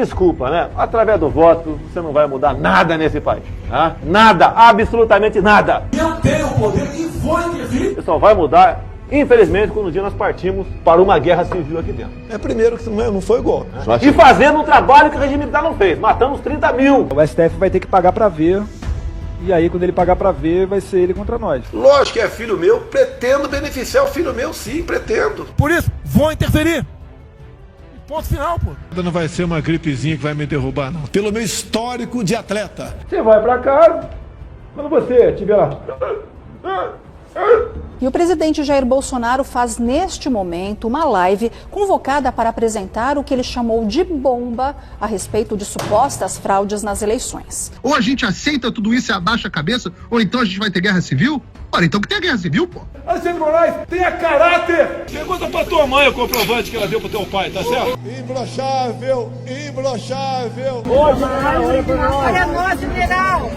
desculpa, né? Através do voto, você não vai mudar nada nesse país. Tá? Nada, absolutamente nada. Eu tenho o poder e vou intervir. Você só vai mudar, infelizmente, quando um dia nós partimos para uma guerra civil aqui dentro. Primeiro que não foi golpe. E fazendo um trabalho que o regime militar não fez. Matamos 30 mil. O STF vai ter que pagar pra ver. E aí, quando ele pagar pra ver, vai ser ele contra nós. Lógico que é filho meu, pretendo beneficiar o filho meu, sim, pretendo. Por isso, vou interferir. Ponto final, pô. Não vai ser uma gripezinha que vai me derrubar, não. Pelo meu histórico de atleta. Você vai pra casa, quando você estiver lá. E o presidente Jair Bolsonaro faz neste momento uma live convocada para apresentar o que ele chamou de bomba a respeito de supostas fraudes nas eleições. Ou a gente aceita tudo isso e abaixa a cabeça, ou então a gente vai ter guerra civil? Ora, então que tem a guerra civil, pô. Alexandre Moraes, tenha caráter. Pergunta pra tua mãe o comprovante que ela deu pro teu pai, tá certo? Imbrochável, imbrochável. Olha nós, general!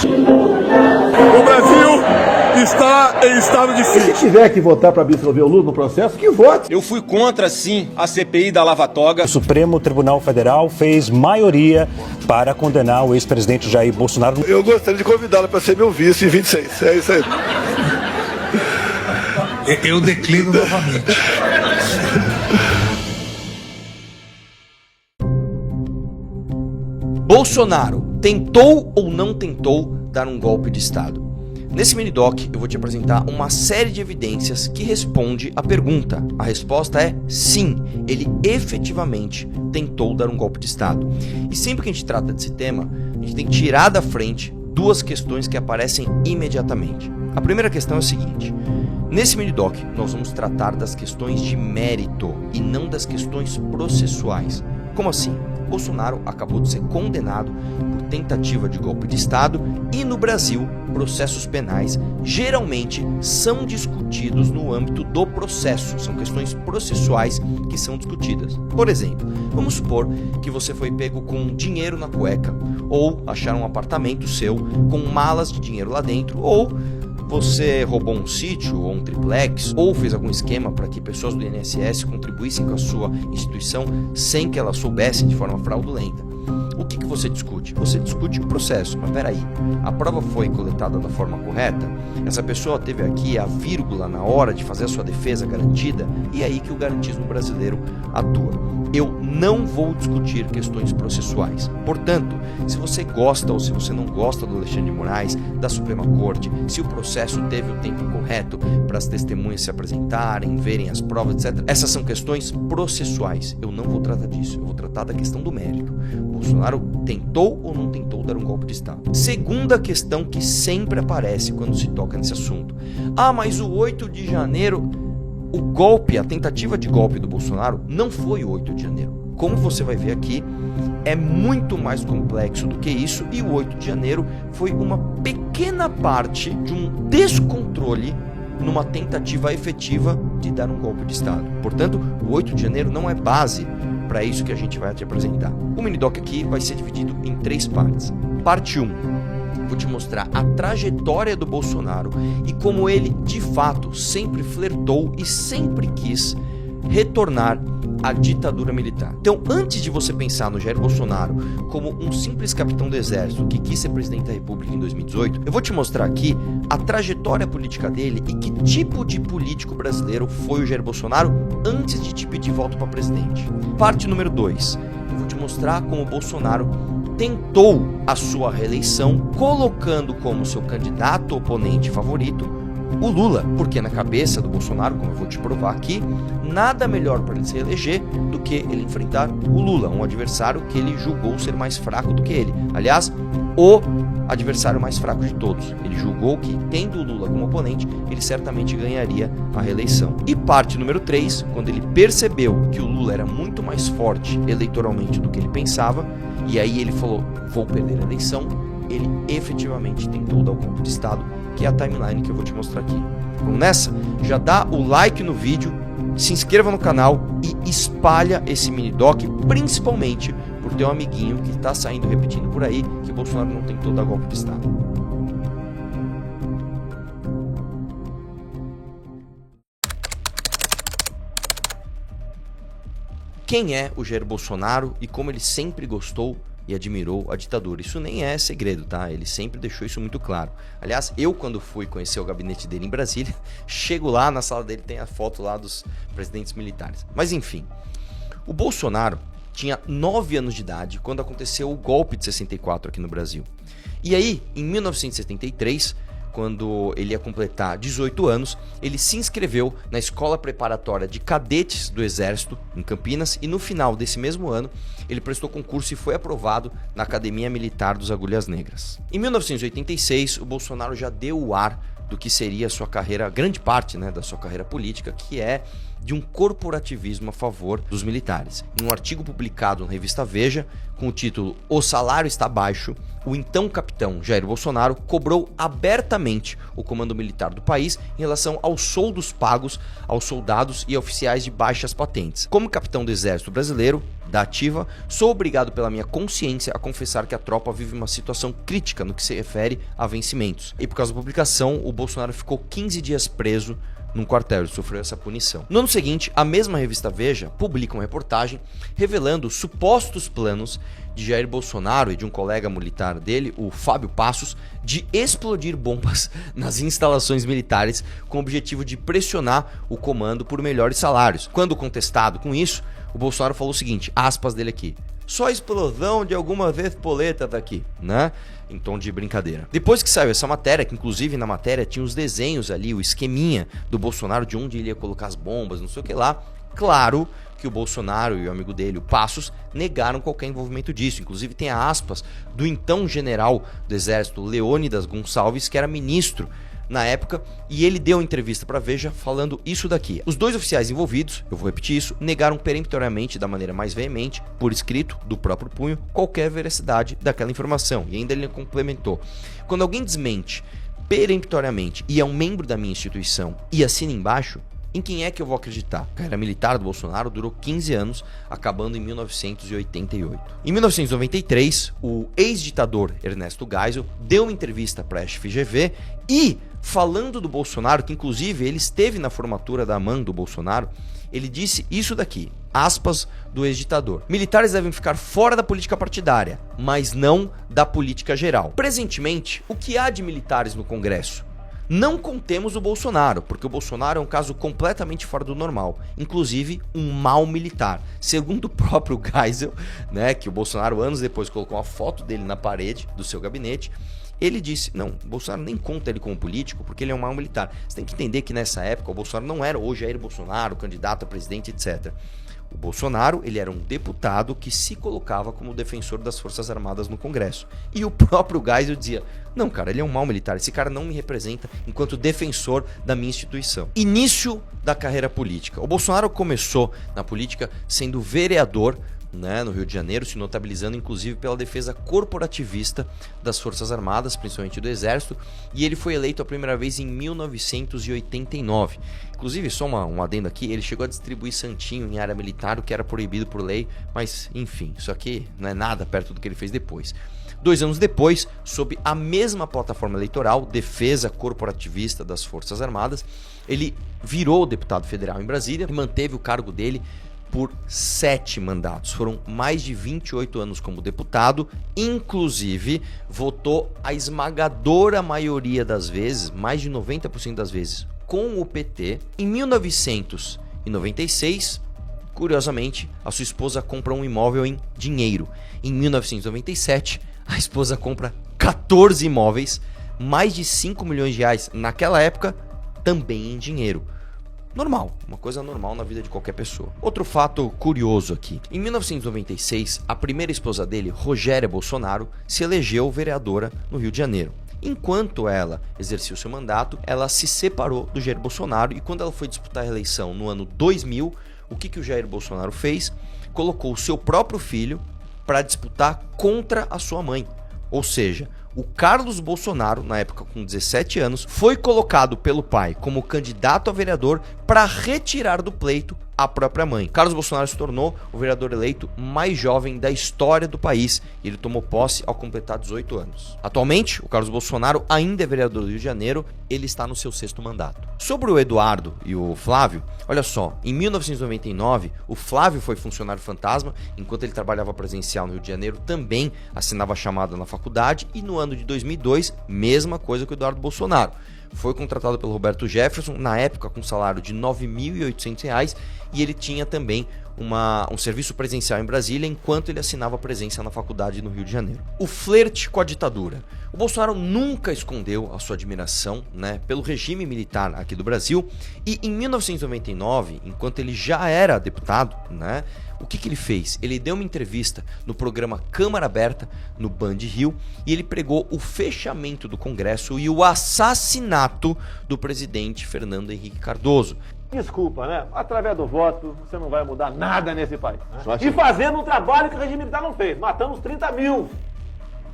O Brasil está em estado de crise. Se tiver que votar para absolver o Lula no processo, que vote. Eu fui contra, sim, a CPI da Lava Toga. O Supremo Tribunal Federal fez maioria para condenar o ex-presidente Jair Bolsonaro. Eu gostaria de convidá-lo para ser meu vice em 26. É isso aí. Eu declino novamente. Bolsonaro tentou ou não tentou dar um golpe de Estado? Nesse mini-doc eu vou te apresentar uma série de evidências que responde à pergunta. A resposta é sim, ele efetivamente tentou dar um golpe de Estado. E sempre que a gente trata desse tema, a gente tem que tirar da frente duas questões que aparecem imediatamente. A primeira questão é o seguinte: nesse mini-doc nós vamos tratar das questões de mérito e não das questões processuais. Como assim? Bolsonaro acabou de ser condenado por tentativa de golpe de Estado e no Brasil, processos penais geralmente são discutidos no âmbito do processo, são questões processuais que são discutidas. Por exemplo, vamos supor que você foi pego com dinheiro na cueca, ou acharam um apartamento seu com malas de dinheiro lá dentro, ou você roubou um sítio ou um triplex, ou fez algum esquema para que pessoas do INSS contribuíssem com a sua instituição sem que elas soubessem de forma fraudulenta. O que você discute? Você discute o processo, mas peraí, a prova foi coletada da forma correta? Essa pessoa teve aqui a vírgula na hora de fazer a sua defesa garantida? E é aí que o garantismo brasileiro atua. Eu não vou discutir questões processuais. Portanto, se você gosta ou se você não gosta do Alexandre de Moraes, da Suprema Corte, se o processo teve o tempo correto para as testemunhas se apresentarem, verem as provas, etc., essas são questões processuais. Eu não vou tratar disso, eu vou tratar da questão do mérito. Bolsonaro tentou ou não tentou dar um golpe de Estado? Segunda questão que sempre aparece quando se toca nesse assunto. Ah, mas o 8 de janeiro... O golpe, a tentativa de golpe do Bolsonaro não foi o 8 de janeiro. Como você vai ver aqui, é muito mais complexo do que isso, e o 8 de janeiro foi uma pequena parte de um descontrole numa tentativa efetiva de dar um golpe de Estado. Portanto, o 8 de janeiro não é base para isso que a gente vai te apresentar. O mini-doc aqui vai ser dividido em 3 partes. Parte 1. Vou te mostrar a trajetória do Bolsonaro e como ele, de fato, sempre flertou e sempre quis retornar à ditadura militar. Então, antes de você pensar no Jair Bolsonaro como um simples capitão do exército que quis ser presidente da República em 2018, eu vou te mostrar aqui a trajetória política dele e que tipo de político brasileiro foi o Jair Bolsonaro antes de te pedir voto para presidente. Parte número 2. Eu vou te mostrar como o Bolsonaro tentou a sua reeleição colocando como seu candidato oponente favorito o Lula, porque na cabeça do Bolsonaro, como eu vou te provar aqui, nada melhor para ele se reeleger do que ele enfrentar o Lula, um adversário que ele julgou ser mais fraco do que ele. Aliás, o adversário mais fraco de todos. Ele julgou que, tendo o Lula como oponente, ele certamente ganharia a reeleição. E parte número 3, quando ele percebeu que o Lula era muito mais forte eleitoralmente do que ele pensava, e aí ele falou, vou perder a eleição, ele efetivamente tentou dar o golpe de Estado, que é a timeline que eu vou te mostrar aqui. Vamos nessa? Já dá o like no vídeo, se inscreva no canal e espalha esse mini-doc, principalmente por ter um amiguinho que está saindo repetindo por aí que Bolsonaro não tentou dar golpe de Estado. quem é o Jair Bolsonaro e como ele sempre gostou e admirou a ditadura. Isso nem é segredo, tá? Ele sempre deixou isso muito claro. Aliás, eu quando fui conhecer o gabinete dele em Brasília, chego lá, na sala dele tem a foto lá dos presidentes militares. Mas enfim, o Bolsonaro tinha 9 anos de idade quando aconteceu o golpe de 64 aqui no Brasil. E aí, em 1973, quando ele ia completar 18 anos, ele se inscreveu na Escola Preparatória de Cadetes do Exército, em Campinas, e no final desse mesmo ano, ele prestou concurso e foi aprovado na Academia Militar dos Agulhas Negras. Em 1986, o Bolsonaro já deu o ar do que seria a sua carreira, grande parte, né, da sua carreira política, que é de um corporativismo a favor dos militares. Em um artigo publicado na revista Veja, com o título "O salário está baixo", o então capitão Jair Bolsonaro cobrou abertamente o comando militar do país em relação aos soldos pagos aos soldados e oficiais de baixas patentes. Como capitão do Exército Brasileiro, da ativa, sou obrigado pela minha consciência a confessar que a tropa vive uma situação crítica no que se refere a vencimentos. E por causa da publicação, o Bolsonaro ficou 15 dias preso num quartel, ele sofreu essa punição. No ano seguinte, a mesma revista Veja publica uma reportagem revelando supostos planos de Jair Bolsonaro e de um colega militar dele, o Fábio Passos, de explodir bombas nas instalações militares com o objetivo de pressionar o comando por melhores salários. Quando contestado com isso, o Bolsonaro falou o seguinte, aspas dele aqui: "Só explosão de alguma vez poleta daqui", né? Em tom de brincadeira. Depois que saiu essa matéria, que inclusive na matéria tinha os desenhos ali, o esqueminha do Bolsonaro de onde ele ia colocar as bombas, não sei o que lá, claro que o Bolsonaro e o amigo dele, o Passos, negaram qualquer envolvimento disso. Inclusive tem aspas do então general do Exército, Leônidas Gonçalves, que era ministro na época, e ele deu entrevista para Veja falando isso daqui. Os dois oficiais envolvidos, eu vou repetir isso, negaram peremptoriamente, da maneira mais veemente, por escrito, do próprio punho, qualquer veracidade daquela informação. E ainda ele complementou: "Quando alguém desmente peremptoriamente e é um membro da minha instituição e assina embaixo, em quem é que eu vou acreditar?" A carreira militar do Bolsonaro durou 15 anos, acabando em 1988. Em 1993, o ex-ditador Ernesto Geisel deu uma entrevista para a FGV e, falando do Bolsonaro, que inclusive ele esteve na formatura da AMAN do Bolsonaro, ele disse isso daqui, aspas do ex-ditador: "Militares devem ficar fora da política partidária, mas não da política geral. Presentemente, o que há de militares no Congresso? Não contemos o Bolsonaro, porque o Bolsonaro é um caso completamente fora do normal, inclusive um mau militar." Segundo o próprio Geisel, né, que o Bolsonaro anos depois colocou uma foto dele na parede do seu gabinete, ele disse: "Não, o Bolsonaro nem conta ele como político, porque ele é um mau militar." Você tem que entender que nessa época o Bolsonaro não era o Jair Bolsonaro, candidato a presidente, etc. O Bolsonaro, ele era um deputado que se colocava como defensor das Forças Armadas no Congresso. E o próprio Geisel dizia: "Não, cara, ele é um mau militar, esse cara não me representa enquanto defensor da minha instituição." Início da carreira política. O Bolsonaro começou na política sendo vereador, né, no Rio de Janeiro, se notabilizando inclusive pela defesa corporativista das Forças Armadas, principalmente do Exército, e ele foi eleito a primeira vez em 1989. Inclusive, só um adendo aqui, ele chegou a distribuir santinho em área militar, o que era proibido por lei, mas enfim, isso aqui não é nada perto do que ele fez depois. 2 anos depois, sob a mesma plataforma eleitoral, defesa corporativista das Forças Armadas, ele virou deputado federal em Brasília e manteve o cargo dele por 7 mandatos. Foram mais de 28 anos como deputado, inclusive votou a esmagadora maioria das vezes, mais de 90% das vezes, com o PT. Em 1996, curiosamente, a sua esposa compra um imóvel em dinheiro. Em 1997, a esposa compra 14 imóveis, mais de 5 milhões de reais naquela época, também em dinheiro. Normal, uma coisa normal na vida de qualquer pessoa. Outro fato curioso aqui: em 1996, a primeira esposa dele, Rogéria Bolsonaro, se elegeu vereadora no Rio de Janeiro. Enquanto ela exercia o seu mandato, ela se separou do Jair Bolsonaro, e quando ela foi disputar a eleição no ano 2000, o que o Jair Bolsonaro fez? Colocou o seu próprio filho para disputar contra a sua mãe. Ou seja, o Carlos Bolsonaro, na época com 17 anos, foi colocado pelo pai como candidato a vereador para para retirar do pleito a própria mãe. Carlos Bolsonaro se tornou o vereador eleito mais jovem da história do país e ele tomou posse ao completar 18 anos. Atualmente, o Carlos Bolsonaro ainda é vereador do Rio de Janeiro, ele está no seu 6º mandato. Sobre o Eduardo e o Flávio, olha só, em 1999, o Flávio foi funcionário fantasma, enquanto ele trabalhava presencial no Rio de Janeiro, também assinava chamada na faculdade, e no ano de 2002, mesma coisa que o Eduardo Bolsonaro. Foi contratado pelo Roberto Jefferson, na época com salário de R$ 9.800, e ele tinha também um serviço presencial em Brasília, enquanto ele assinava presença na faculdade no Rio de Janeiro. O flerte com a ditadura. O Bolsonaro nunca escondeu a sua admiração, pelo regime militar aqui do Brasil, e em 1999, enquanto ele já era deputado, o que ele fez? Ele deu uma entrevista no programa Câmara Aberta, no Band Rio, e ele pregou o fechamento do Congresso e o assassinato do presidente Fernando Henrique Cardoso. Desculpa, Através do voto, você não vai mudar nada nesse país. E fazendo um trabalho que o regime militar não fez. Matando os 30 mil.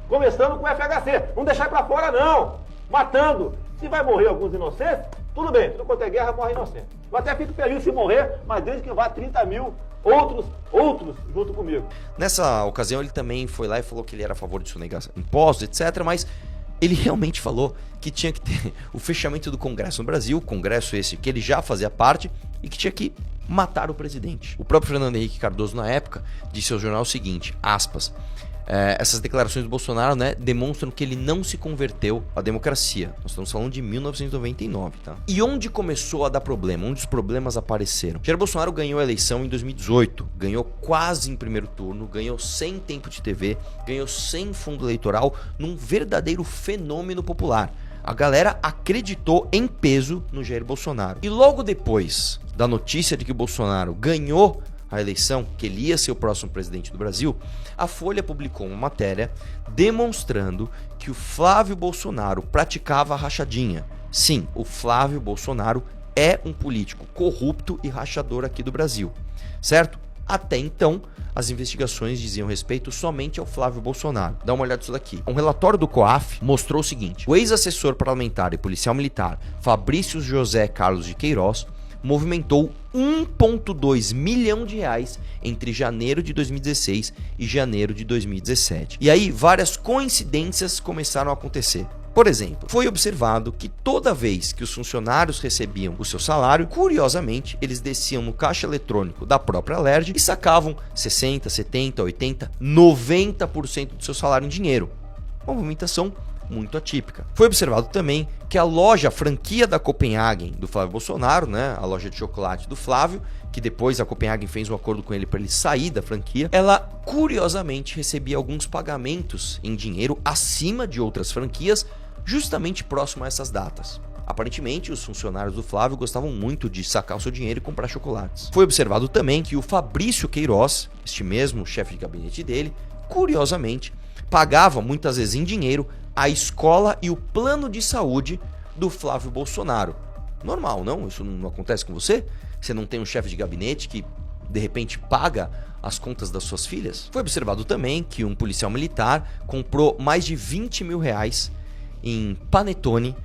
Começando com o FHC. Não deixar pra fora, não. Matando. Se vai morrer alguns inocentes, tudo bem. Tudo quanto é guerra, morre inocente. Eu até fico feliz se morrer, mas desde que vá 30 mil outros junto comigo. Nessa ocasião, ele também foi lá e falou que ele era a favor de sonegar impostos, etc., mas ele realmente falou que tinha que ter o fechamento do Congresso no Brasil, Congresso esse que ele já fazia parte, e que tinha que matar o presidente. O próprio Fernando Henrique Cardoso, na época, disse ao jornal o seguinte, aspas, essas declarações do Bolsonaro, demonstram que ele não se converteu à democracia. Nós estamos falando de 1999, tá? E onde começou a dar problema? Onde os problemas apareceram? Jair Bolsonaro ganhou a eleição em 2018, ganhou quase em primeiro turno, ganhou sem tempo de TV, ganhou sem fundo eleitoral, num verdadeiro fenômeno popular. A galera acreditou em peso no Jair Bolsonaro. E logo depois da notícia de que o Bolsonaro ganhou a eleição, que ele ia ser o próximo presidente do Brasil, a Folha publicou uma matéria demonstrando que o Flávio Bolsonaro praticava a rachadinha. Sim, o Flávio Bolsonaro é um político corrupto e rachador aqui do Brasil, certo? Até então, as investigações diziam respeito somente ao Flávio Bolsonaro. Dá uma olhada nisso daqui. Um relatório do COAF mostrou o seguinte: o ex-assessor parlamentar e policial militar Fabrício José Carlos de Queiroz movimentou 1,2 milhão de reais entre janeiro de 2016 e janeiro de 2017. E aí, várias coincidências começaram a acontecer. Por exemplo, foi observado que toda vez que os funcionários recebiam o seu salário, curiosamente, eles desciam no caixa eletrônico da própria Alerj e sacavam 60%, 70%, 80%, 90% do seu salário em dinheiro. Uma movimentação muito atípica. Foi observado também que a loja franquia da Copenhagen do Flávio Bolsonaro, a loja de chocolate do Flávio, que depois a Copenhagen fez um acordo com ele para ele sair da franquia, ela curiosamente recebia alguns pagamentos em dinheiro acima de outras franquias, justamente próximo a essas datas. Aparentemente, os funcionários do Flávio gostavam muito de sacar o seu dinheiro e comprar chocolates. Foi observado também que o Fabrício Queiroz, este mesmo chefe de gabinete dele, curiosamente, pagava muitas vezes em dinheiro a escola e o plano de saúde do Flávio Bolsonaro. Normal, não? Isso não acontece com você? Você não tem um chefe de gabinete que, de repente, paga as contas das suas filhas? Foi observado também que um policial militar comprou mais de 20 mil reais em panetone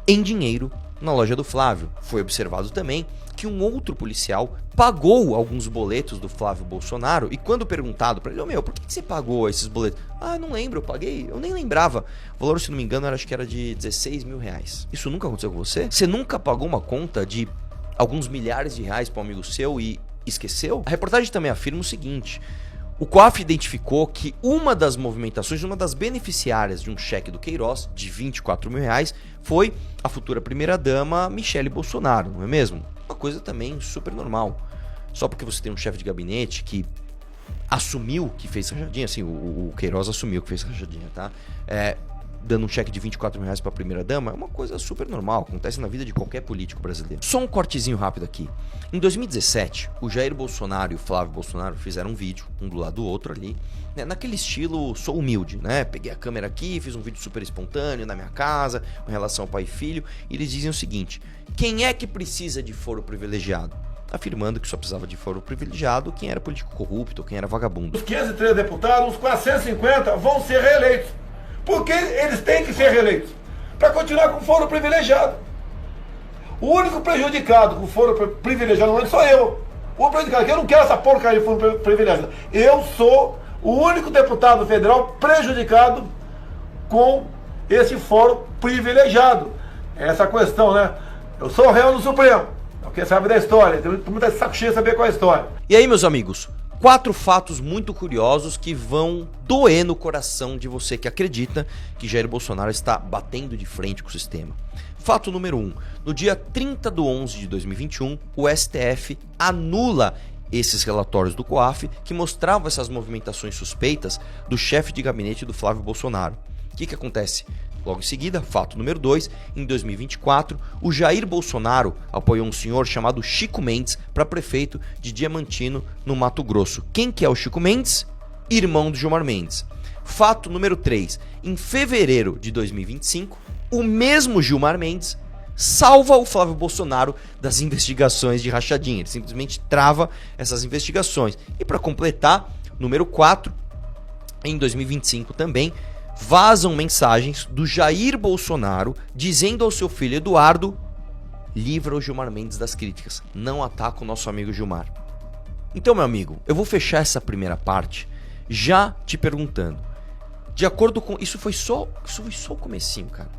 em dinheiro na loja do Flávio. Foi observado também que um outro policial pagou alguns boletos do Flávio Bolsonaro, e quando perguntado para ele, por que você pagou esses boletos? Não lembro, eu paguei, eu nem lembrava. O valor, se não me engano, acho que era de 16 mil reais. Isso nunca aconteceu com você? Você nunca pagou uma conta de alguns milhares de reais para um amigo seu e esqueceu? A reportagem também afirma o seguinte: o COAF identificou que uma das movimentações, uma das beneficiárias de um cheque do Queiroz, de 24 mil reais, foi a futura primeira-dama Michele Bolsonaro, não é mesmo? Uma coisa também super normal. Só porque você tem um chefe de gabinete que assumiu que fez rachadinha, assim, o Queiroz assumiu que fez rachadinha, tá? Dando um cheque de 24 mil reais para a primeira-dama, é uma coisa super normal, acontece na vida de qualquer político brasileiro. Só um cortezinho rápido aqui. Em 2017, o Jair Bolsonaro e o Flávio Bolsonaro fizeram um vídeo, um do lado do outro ali, naquele estilo sou humilde, Peguei a câmera aqui, fiz um vídeo super espontâneo na minha casa, com relação ao pai e filho, e eles dizem o seguinte: quem é que precisa de foro privilegiado? Afirmando que só precisava de foro privilegiado quem era político corrupto, quem era vagabundo. Os 503 deputados, uns 450 vão ser reeleitos. Porque eles têm que ser reeleitos para continuar com foro privilegiado. O único prejudicado com foro privilegiado no momento sou eu. O prejudicado, que eu não quero essa porcaria de foro privilegiado. Eu sou o único deputado federal prejudicado com esse foro privilegiado. Essa questão, né? Eu sou réu no Supremo. Quem sabe da história, tem muita saco cheio de saber qual é a história. E aí, meus amigos, 4 fatos muito curiosos que vão doer no coração de você que acredita que Jair Bolsonaro está batendo de frente com o sistema. Fato número 1. No dia 30/11 de 2021, o STF anula esses relatórios do COAF que mostravam essas movimentações suspeitas do chefe de gabinete do Flávio Bolsonaro. O que acontece? Logo em seguida, fato número 2, em 2024, o Jair Bolsonaro apoiou um senhor chamado Chico Mendes para prefeito de Diamantino, no Mato Grosso. Quem que é o Chico Mendes? Irmão do Gilmar Mendes. Fato número 3, em fevereiro de 2025, o mesmo Gilmar Mendes salva o Flávio Bolsonaro das investigações de rachadinha. Ele simplesmente trava essas investigações. E para completar, número 4, em 2025 também, vazam mensagens do Jair Bolsonaro dizendo ao seu filho Eduardo: livra o Gilmar Mendes das críticas, não ataca o nosso amigo Gilmar. Então, meu amigo, eu vou fechar essa primeira parte já te perguntando, de acordo com... Isso foi só o comecinho, cara.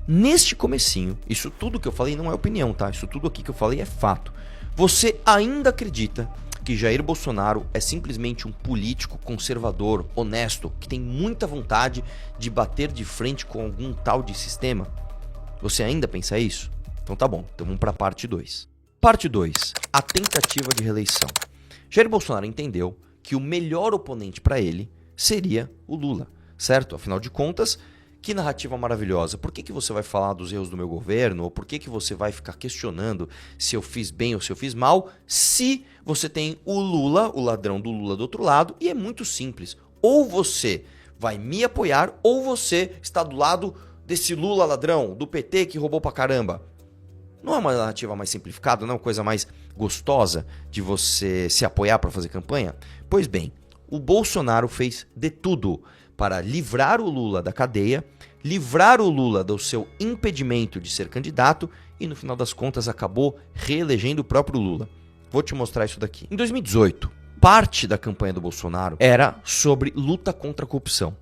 Neste comecinho, isso tudo que eu falei não é opinião, tá? Isso tudo aqui que eu falei é fato. Você ainda acredita que Jair Bolsonaro é simplesmente um político conservador, honesto, que tem muita vontade de bater de frente com algum tal de sistema? Você ainda pensa isso? Então tá bom, então vamos para a parte 2. Parte 2, a tentativa de reeleição. Jair Bolsonaro entendeu que o melhor oponente para ele seria o Lula, certo? Afinal de contas, que narrativa maravilhosa. Por que você vai falar dos erros do meu governo? Ou por que você vai ficar questionando se eu fiz bem ou se eu fiz mal? Se você tem o Lula, o ladrão do Lula do outro lado, e é muito simples. Ou você vai me apoiar, ou você está do lado desse Lula ladrão, do PT que roubou pra caramba. Não é uma narrativa mais simplificada? Não é uma coisa mais gostosa de você se apoiar para fazer campanha? Pois bem, o Bolsonaro fez de tudo para livrar o Lula da cadeia, livrar o Lula do seu impedimento de ser candidato e, no final das contas, acabou reelegendo o próprio Lula. Vou te mostrar isso daqui. Em 2018, parte da campanha do Bolsonaro era sobre luta contra a corrupção.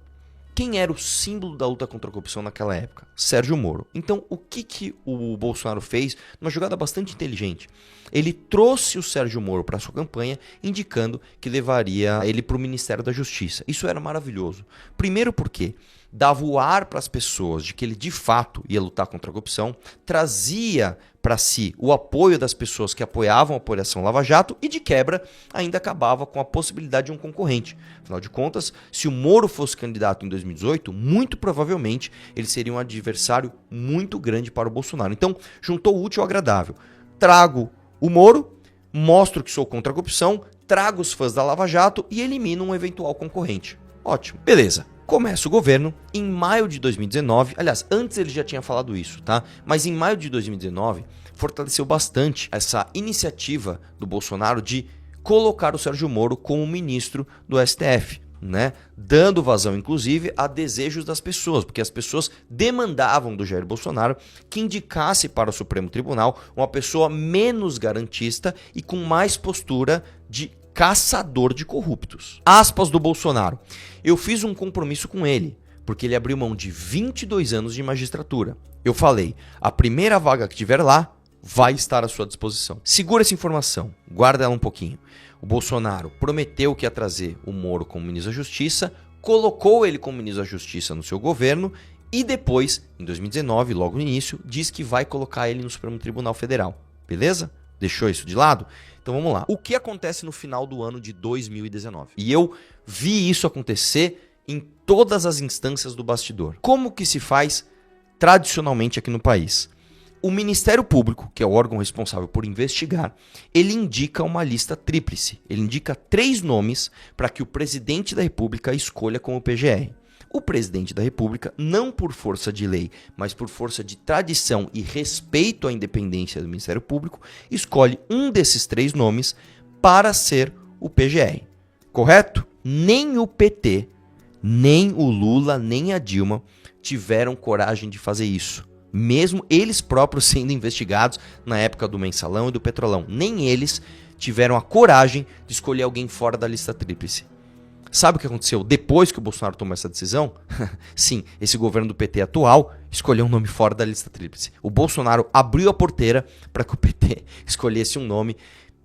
Quem era o símbolo da luta contra a corrupção naquela época? Sérgio Moro. Então, o que o Bolsonaro fez? Uma jogada bastante inteligente. Ele trouxe o Sérgio Moro para sua campanha, indicando que levaria ele para o Ministério da Justiça. Isso era maravilhoso. Primeiro porque dava o ar para as pessoas de que ele de fato ia lutar contra a corrupção, trazia para si o apoio das pessoas que apoiavam a Operação Lava Jato e, de quebra, ainda acabava com a possibilidade de um concorrente. Afinal de contas, se o Moro fosse candidato em 2018, muito provavelmente ele seria um adversário muito grande para o Bolsonaro. Então, juntou o útil ao agradável. Trago o Moro, mostro que sou contra a corrupção, trago os fãs da Lava Jato e elimino um eventual concorrente. Ótimo. Beleza. Começa o governo em maio de 2019, aliás, antes ele já tinha falado isso, tá? Mas em maio de 2019, fortaleceu bastante essa iniciativa do Bolsonaro de colocar o Sérgio Moro como ministro do STF, né? Dando vazão, inclusive, a desejos das pessoas, porque as pessoas demandavam do Jair Bolsonaro que indicasse para o Supremo Tribunal uma pessoa menos garantista e com mais postura de caçador de corruptos. Aspas do Bolsonaro. Eu fiz um compromisso com ele, porque ele abriu mão de 22 anos de magistratura. Eu falei, a primeira vaga que tiver lá, vai estar à sua disposição. Segura essa informação, guarda ela um pouquinho. O Bolsonaro prometeu que ia trazer o Moro como ministro da Justiça, colocou ele como ministro da Justiça no seu governo e depois, em 2019, logo no início, diz que vai colocar ele no Supremo Tribunal Federal. Beleza? Deixou isso de lado? Então vamos lá. O que acontece no final do ano de 2019? E eu vi isso acontecer em todas as instâncias do bastidor. Como que se faz tradicionalmente aqui no país? O Ministério Público, que é o órgão responsável por investigar, ele indica uma lista tríplice. Ele indica 3 nomes para que o presidente da República escolha como PGR. O presidente da República, não por força de lei, mas por força de tradição e respeito à independência do Ministério Público, escolhe um desses 3 nomes para ser o PGR. Correto? Nem o PT, nem o Lula, nem a Dilma tiveram coragem de fazer isso. Mesmo eles próprios sendo investigados na época do Mensalão e do Petrolão. Nem eles tiveram a coragem de escolher alguém fora da lista tríplice. Sabe o que aconteceu depois que o Bolsonaro tomou essa decisão? Sim, esse governo do PT atual escolheu um nome fora da lista tríplice. O Bolsonaro abriu a porteira para que o PT escolhesse um nome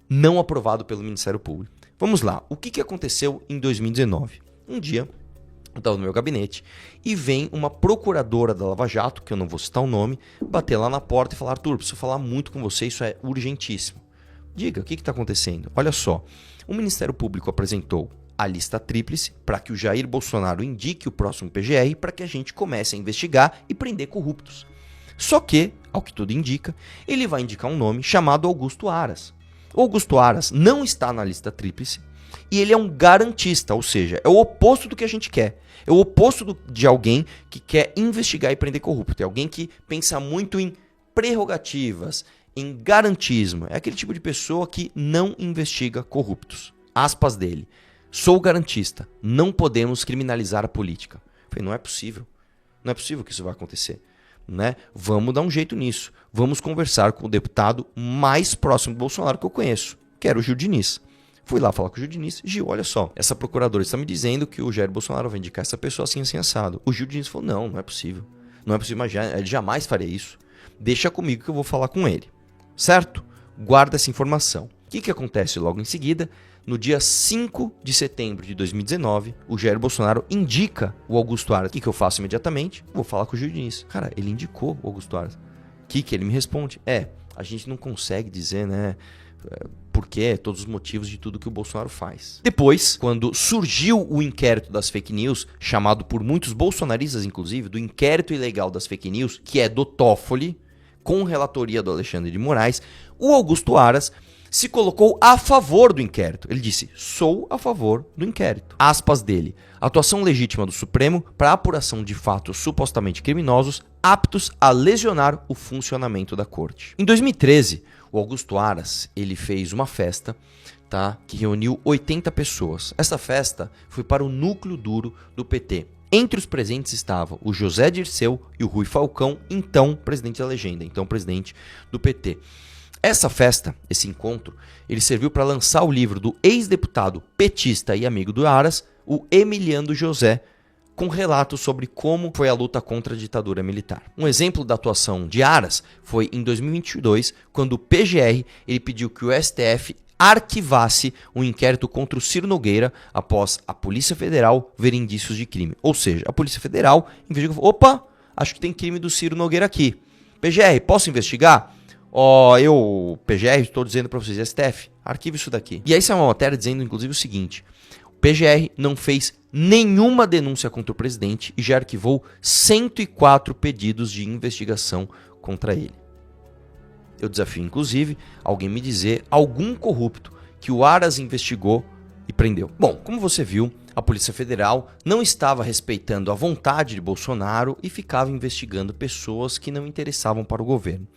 não aprovado pelo Ministério Público. Vamos lá, o que aconteceu em 2019? Um dia, eu estava no meu gabinete e vem uma procuradora da Lava Jato, que eu não vou citar o nome, bater lá na porta e falar: Arthur, preciso falar muito com você, isso é urgentíssimo. Diga, o que está acontecendo? Olha só, o Ministério Público apresentou a lista tríplice para que o Jair Bolsonaro indique o próximo PGR para que a gente comece a investigar e prender corruptos. Só que, ao que tudo indica, ele vai indicar um nome chamado Augusto Aras. O Augusto Aras não está na lista tríplice e ele é um garantista, ou seja, é o oposto do que a gente quer. É o oposto de alguém que quer investigar e prender corrupto. É alguém que pensa muito em prerrogativas, em garantismo. É aquele tipo de pessoa que não investiga corruptos. Aspas dele: sou garantista, não podemos criminalizar a política. Eu falei, não é possível. Não é possível que isso vai acontecer. Né? Vamos dar um jeito nisso. Vamos conversar com o deputado mais próximo do Bolsonaro que eu conheço, que era o Gil Diniz. Fui lá falar com o Gil Diniz. Gil, olha só, essa procuradora está me dizendo que o Jair Bolsonaro vai indicar essa pessoa assim, assim, assado. O Gil Diniz falou, não é possível. Não é possível, mas ele jamais faria isso. Deixa comigo que eu vou falar com ele. Certo? Guarda essa informação. O que acontece logo em seguida? No dia 5 de setembro de 2019, o Jair Bolsonaro indica o Augusto Aras. O que eu faço imediatamente? Vou falar com o Gil Diniz. Cara, ele indicou o Augusto Aras. O que ele me responde? A gente não consegue dizer, né, porque todos os motivos de tudo que o Bolsonaro faz. Depois, quando surgiu o inquérito das fake news, chamado por muitos bolsonaristas, inclusive, do inquérito ilegal das fake news, que é do Toffoli, com relatoria do Alexandre de Moraes, o Augusto Aras se colocou a favor do inquérito. Ele disse, sou a favor do inquérito. Aspas dele: atuação legítima do Supremo para apuração de fatos supostamente criminosos aptos a lesionar o funcionamento da corte. Em 2013, o Augusto Aras, ele fez uma festa, tá, que reuniu 80 pessoas. Essa festa foi para o núcleo duro do PT. Entre os presentes estavam o José Dirceu e o Rui Falcão, então presidente da legenda, então presidente do PT. Essa festa, esse encontro, ele serviu para lançar o livro do ex-deputado petista e amigo do Aras, o Emiliano José, com relatos sobre como foi a luta contra a ditadura militar. Um exemplo da atuação de Aras foi em 2022, quando o PGR ele pediu que o STF arquivasse um inquérito contra o Ciro Nogueira após a Polícia Federal ver indícios de crime. Ou seja, a Polícia Federal investigou, opa, acho que tem crime do Ciro Nogueira aqui. PGR, posso investigar? PGR, estou dizendo para vocês, STF, arquiva isso daqui. E aí saiu uma matéria dizendo, inclusive, o seguinte: o PGR não fez nenhuma denúncia contra o presidente e já arquivou 104 pedidos de investigação contra ele. Eu desafio, inclusive, alguém me dizer algum corrupto que o Aras investigou e prendeu. Bom, como você viu, a Polícia Federal não estava respeitando a vontade de Bolsonaro e ficava investigando pessoas que não interessavam para o governo.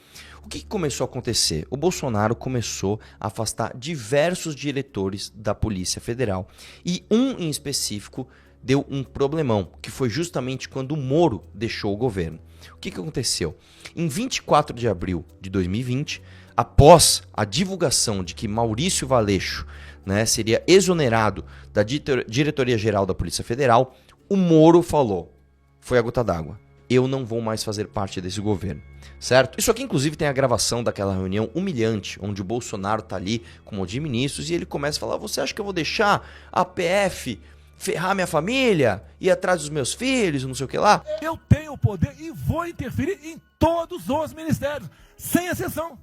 O que começou a acontecer? O Bolsonaro começou a afastar diversos diretores da Polícia Federal e um em específico deu um problemão, que foi justamente quando o Moro deixou o governo. O que aconteceu? Em 24 de abril de 2020, após a divulgação de que Maurício Valeixo, né, seria exonerado da Diretoria-Geral da Polícia Federal, o Moro falou, foi a gota d'água, eu não vou mais fazer parte desse governo, certo? Isso aqui inclusive tem a gravação daquela reunião humilhante, onde o Bolsonaro tá ali com um monte de ministros e ele começa a falar, você acha que eu vou deixar a PF ferrar minha família, ir atrás dos meus filhos, não sei o que lá? Eu tenho o poder e vou interferir em todos os ministérios, sem exceção.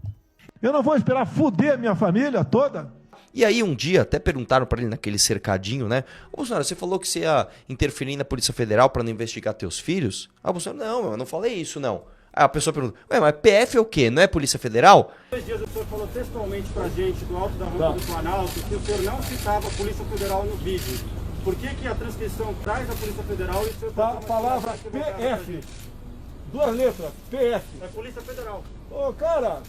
Eu não vou esperar fuder minha família toda. E aí um dia até perguntaram para ele naquele cercadinho, né? Ô Bolsonaro, você falou que você ia interferir na Polícia Federal para não investigar teus filhos? Ah, Bolsonaro, não, eu não falei isso, não. Aí a pessoa pergunta, ué, mas PF é o quê? Não é Polícia Federal? 2 dias o senhor falou textualmente pra gente, do alto da rampa do Planalto, que o senhor não citava a Polícia Federal no vídeo. Por que a transcrição traz a Polícia Federal e o senhor... A palavra PF, 2 letras, PF. É Polícia Federal. Ô, cara...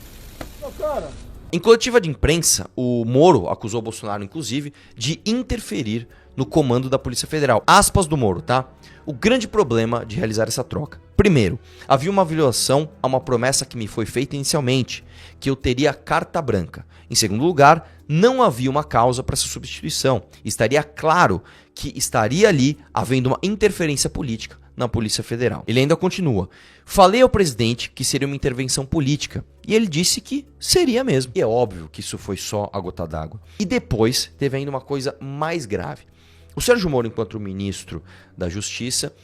Em coletiva de imprensa, o Moro acusou o Bolsonaro, inclusive, de interferir no comando da Polícia Federal. Aspas do Moro, tá? O grande problema de realizar essa troca. Primeiro, havia uma violação a uma promessa que me foi feita inicialmente, que eu teria carta branca. Em segundo lugar, não havia uma causa para essa substituição. Estaria claro que estaria ali havendo uma interferência política na Polícia Federal. Ele ainda continua. Falei ao presidente que seria uma intervenção política e ele disse que seria mesmo. E é óbvio que isso foi só a gota d'água. E depois teve ainda uma coisa mais grave. O Sérgio Moro, enquanto ministro da Justiça,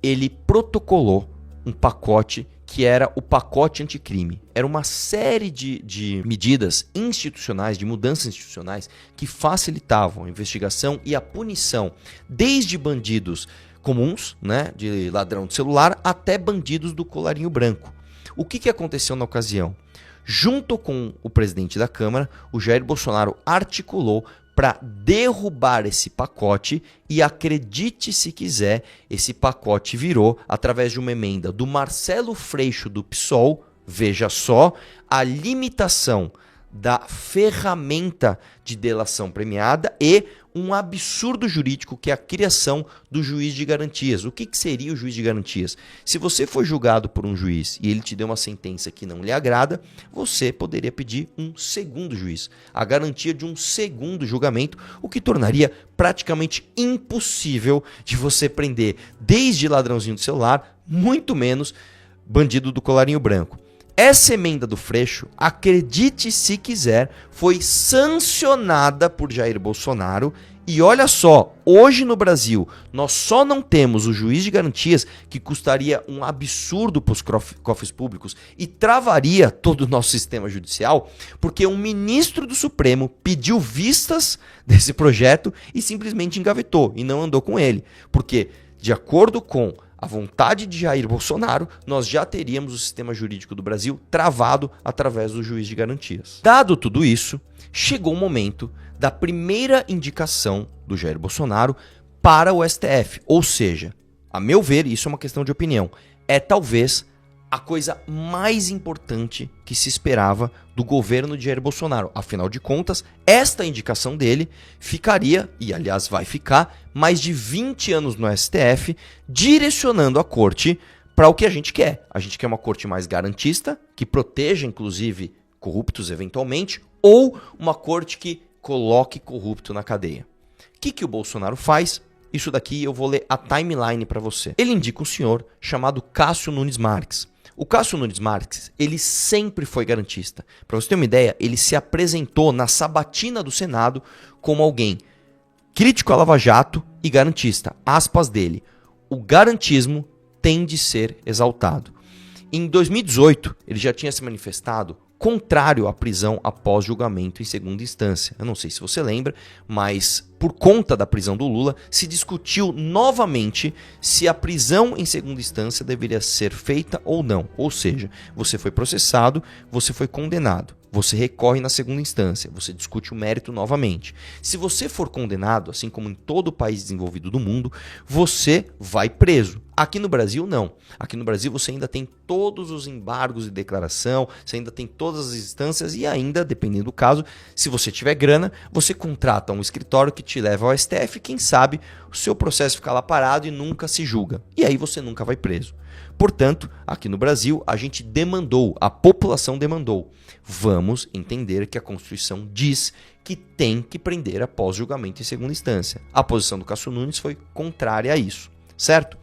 ele protocolou um pacote que era o pacote anticrime. Era uma série de medidas institucionais, de mudanças institucionais, que facilitavam a investigação e a punição, desde bandidos comuns, né, de ladrão de celular, até bandidos do colarinho branco. O que aconteceu na ocasião? Junto com o presidente da Câmara, o Jair Bolsonaro articulou para derrubar esse pacote e, acredite se quiser, esse pacote virou, através de uma emenda do Marcelo Freixo do PSOL, veja só, a limitação da ferramenta de delação premiada e um absurdo jurídico que é a criação do juiz de garantias. O que seria o juiz de garantias? Se você foi julgado por um juiz e ele te deu uma sentença que não lhe agrada, você poderia pedir um segundo juiz, a garantia de um segundo julgamento, o que tornaria praticamente impossível de você prender desde ladrãozinho de celular, muito menos bandido do colarinho branco. Essa emenda do Freixo, acredite se quiser, foi sancionada por Jair Bolsonaro. E olha só, hoje no Brasil, nós só não temos o juiz de garantias, que custaria um absurdo para os cofres públicos e travaria todo o nosso sistema judicial, porque um ministro do Supremo pediu vistas desse projeto e simplesmente engavetou e não andou com ele. Porque, de acordo com a vontade de Jair Bolsonaro, nós já teríamos o sistema jurídico do Brasil travado através do juiz de garantias. Dado tudo isso, chegou o momento da primeira indicação do Jair Bolsonaro para o STF. Ou seja, a meu ver, isso é uma questão de opinião, é talvez a coisa mais importante que se esperava do governo de Jair Bolsonaro. Afinal de contas, esta indicação dele ficaria, e aliás vai ficar, mais de 20 anos no STF, direcionando a corte para o que a gente quer. A gente quer uma corte mais garantista, que proteja inclusive corruptos eventualmente, ou uma corte que coloque corrupto na cadeia. O que o Bolsonaro faz? Isso daqui eu vou ler a timeline para você. Ele indica um senhor chamado Cássio Nunes Marques. O Cássio Nunes Marques, ele sempre foi garantista. Para você ter uma ideia, ele se apresentou na sabatina do Senado como alguém crítico à Lava Jato e garantista. Aspas dele: o garantismo tem de ser exaltado. Em 2018, ele já tinha se manifestado contrário à prisão após julgamento em segunda instância. Eu não sei se você lembra, mas por conta da prisão do Lula, se discutiu novamente se a prisão em segunda instância deveria ser feita ou não. Ou seja, você foi processado, você foi condenado, você recorre na segunda instância, você discute o mérito novamente. Se você for condenado, assim como em todo país desenvolvido do mundo, você vai preso. Aqui no Brasil, não. Aqui no Brasil você ainda tem todos os embargos de declaração, você ainda tem todas as instâncias e ainda, dependendo do caso, se você tiver grana, você contrata um escritório que te leva ao STF, quem sabe o seu processo fica lá parado e nunca se julga. E aí você nunca vai preso. Portanto, aqui no Brasil, a gente demandou, a população demandou. Vamos entender que a Constituição diz que tem que prender após julgamento em segunda instância. A posição do Cássio Nunes foi contrária a isso, certo?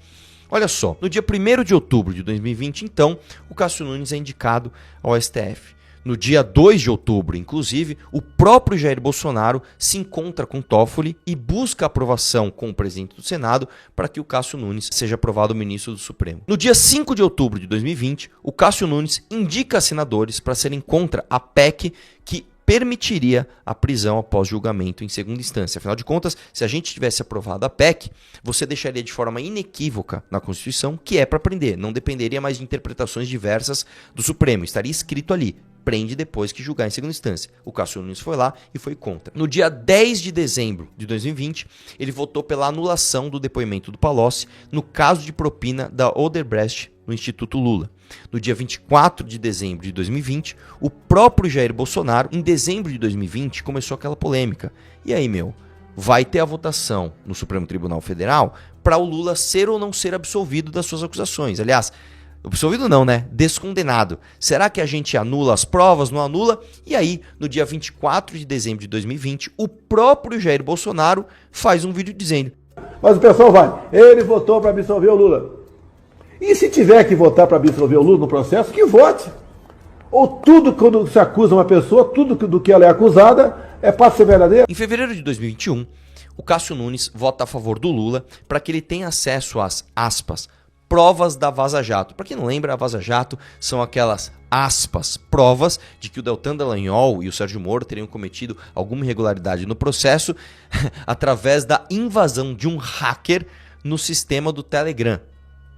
Olha só, no dia 1º de outubro de 2020, então, o Cássio Nunes é indicado ao STF. No dia 2 de outubro, inclusive, o próprio Jair Bolsonaro se encontra com Toffoli e busca aprovação com o presidente do Senado para que o Cássio Nunes seja aprovado ministro do Supremo. No dia 5 de outubro de 2020, o Cássio Nunes indica senadores para serem contra a PEC que permitiria a prisão após julgamento em segunda instância. Afinal de contas, se a gente tivesse aprovado a PEC, você deixaria de forma inequívoca na Constituição que é para prender. Não dependeria mais de interpretações diversas do Supremo. Estaria escrito ali: prende depois que julgar em segunda instância. O Cássio Nunes foi lá e foi contra. No dia 10 de dezembro de 2020, ele votou pela anulação do depoimento do Palocci no caso de propina da Odebrecht no Instituto Lula. No dia 24 de dezembro de 2020, o próprio Jair Bolsonaro, em dezembro de 2020, começou aquela polêmica. E aí, vai ter a votação no Supremo Tribunal Federal para o Lula ser ou não ser absolvido das suas acusações. Aliás, absolvido não, né? Descondenado. Será que a gente anula as provas, não anula? E aí, no dia 24 de dezembro de 2020, o próprio Jair Bolsonaro faz um vídeo dizendo: mas o pessoal vai, ele votou para absolver o Lula. E se tiver que votar para absolver o Lula no processo, que vote. Ou tudo, quando se acusa uma pessoa, tudo do que ela é acusada é para ser verdadeiro. Em fevereiro de 2021, o Cássio Nunes vota a favor do Lula para que ele tenha acesso às, aspas, provas da Vaza Jato. Para quem não lembra, a Vaza Jato são aquelas, aspas, provas de que o Deltan Dallagnol e o Sérgio Moro teriam cometido alguma irregularidade no processo através da invasão de um hacker no sistema do Telegram.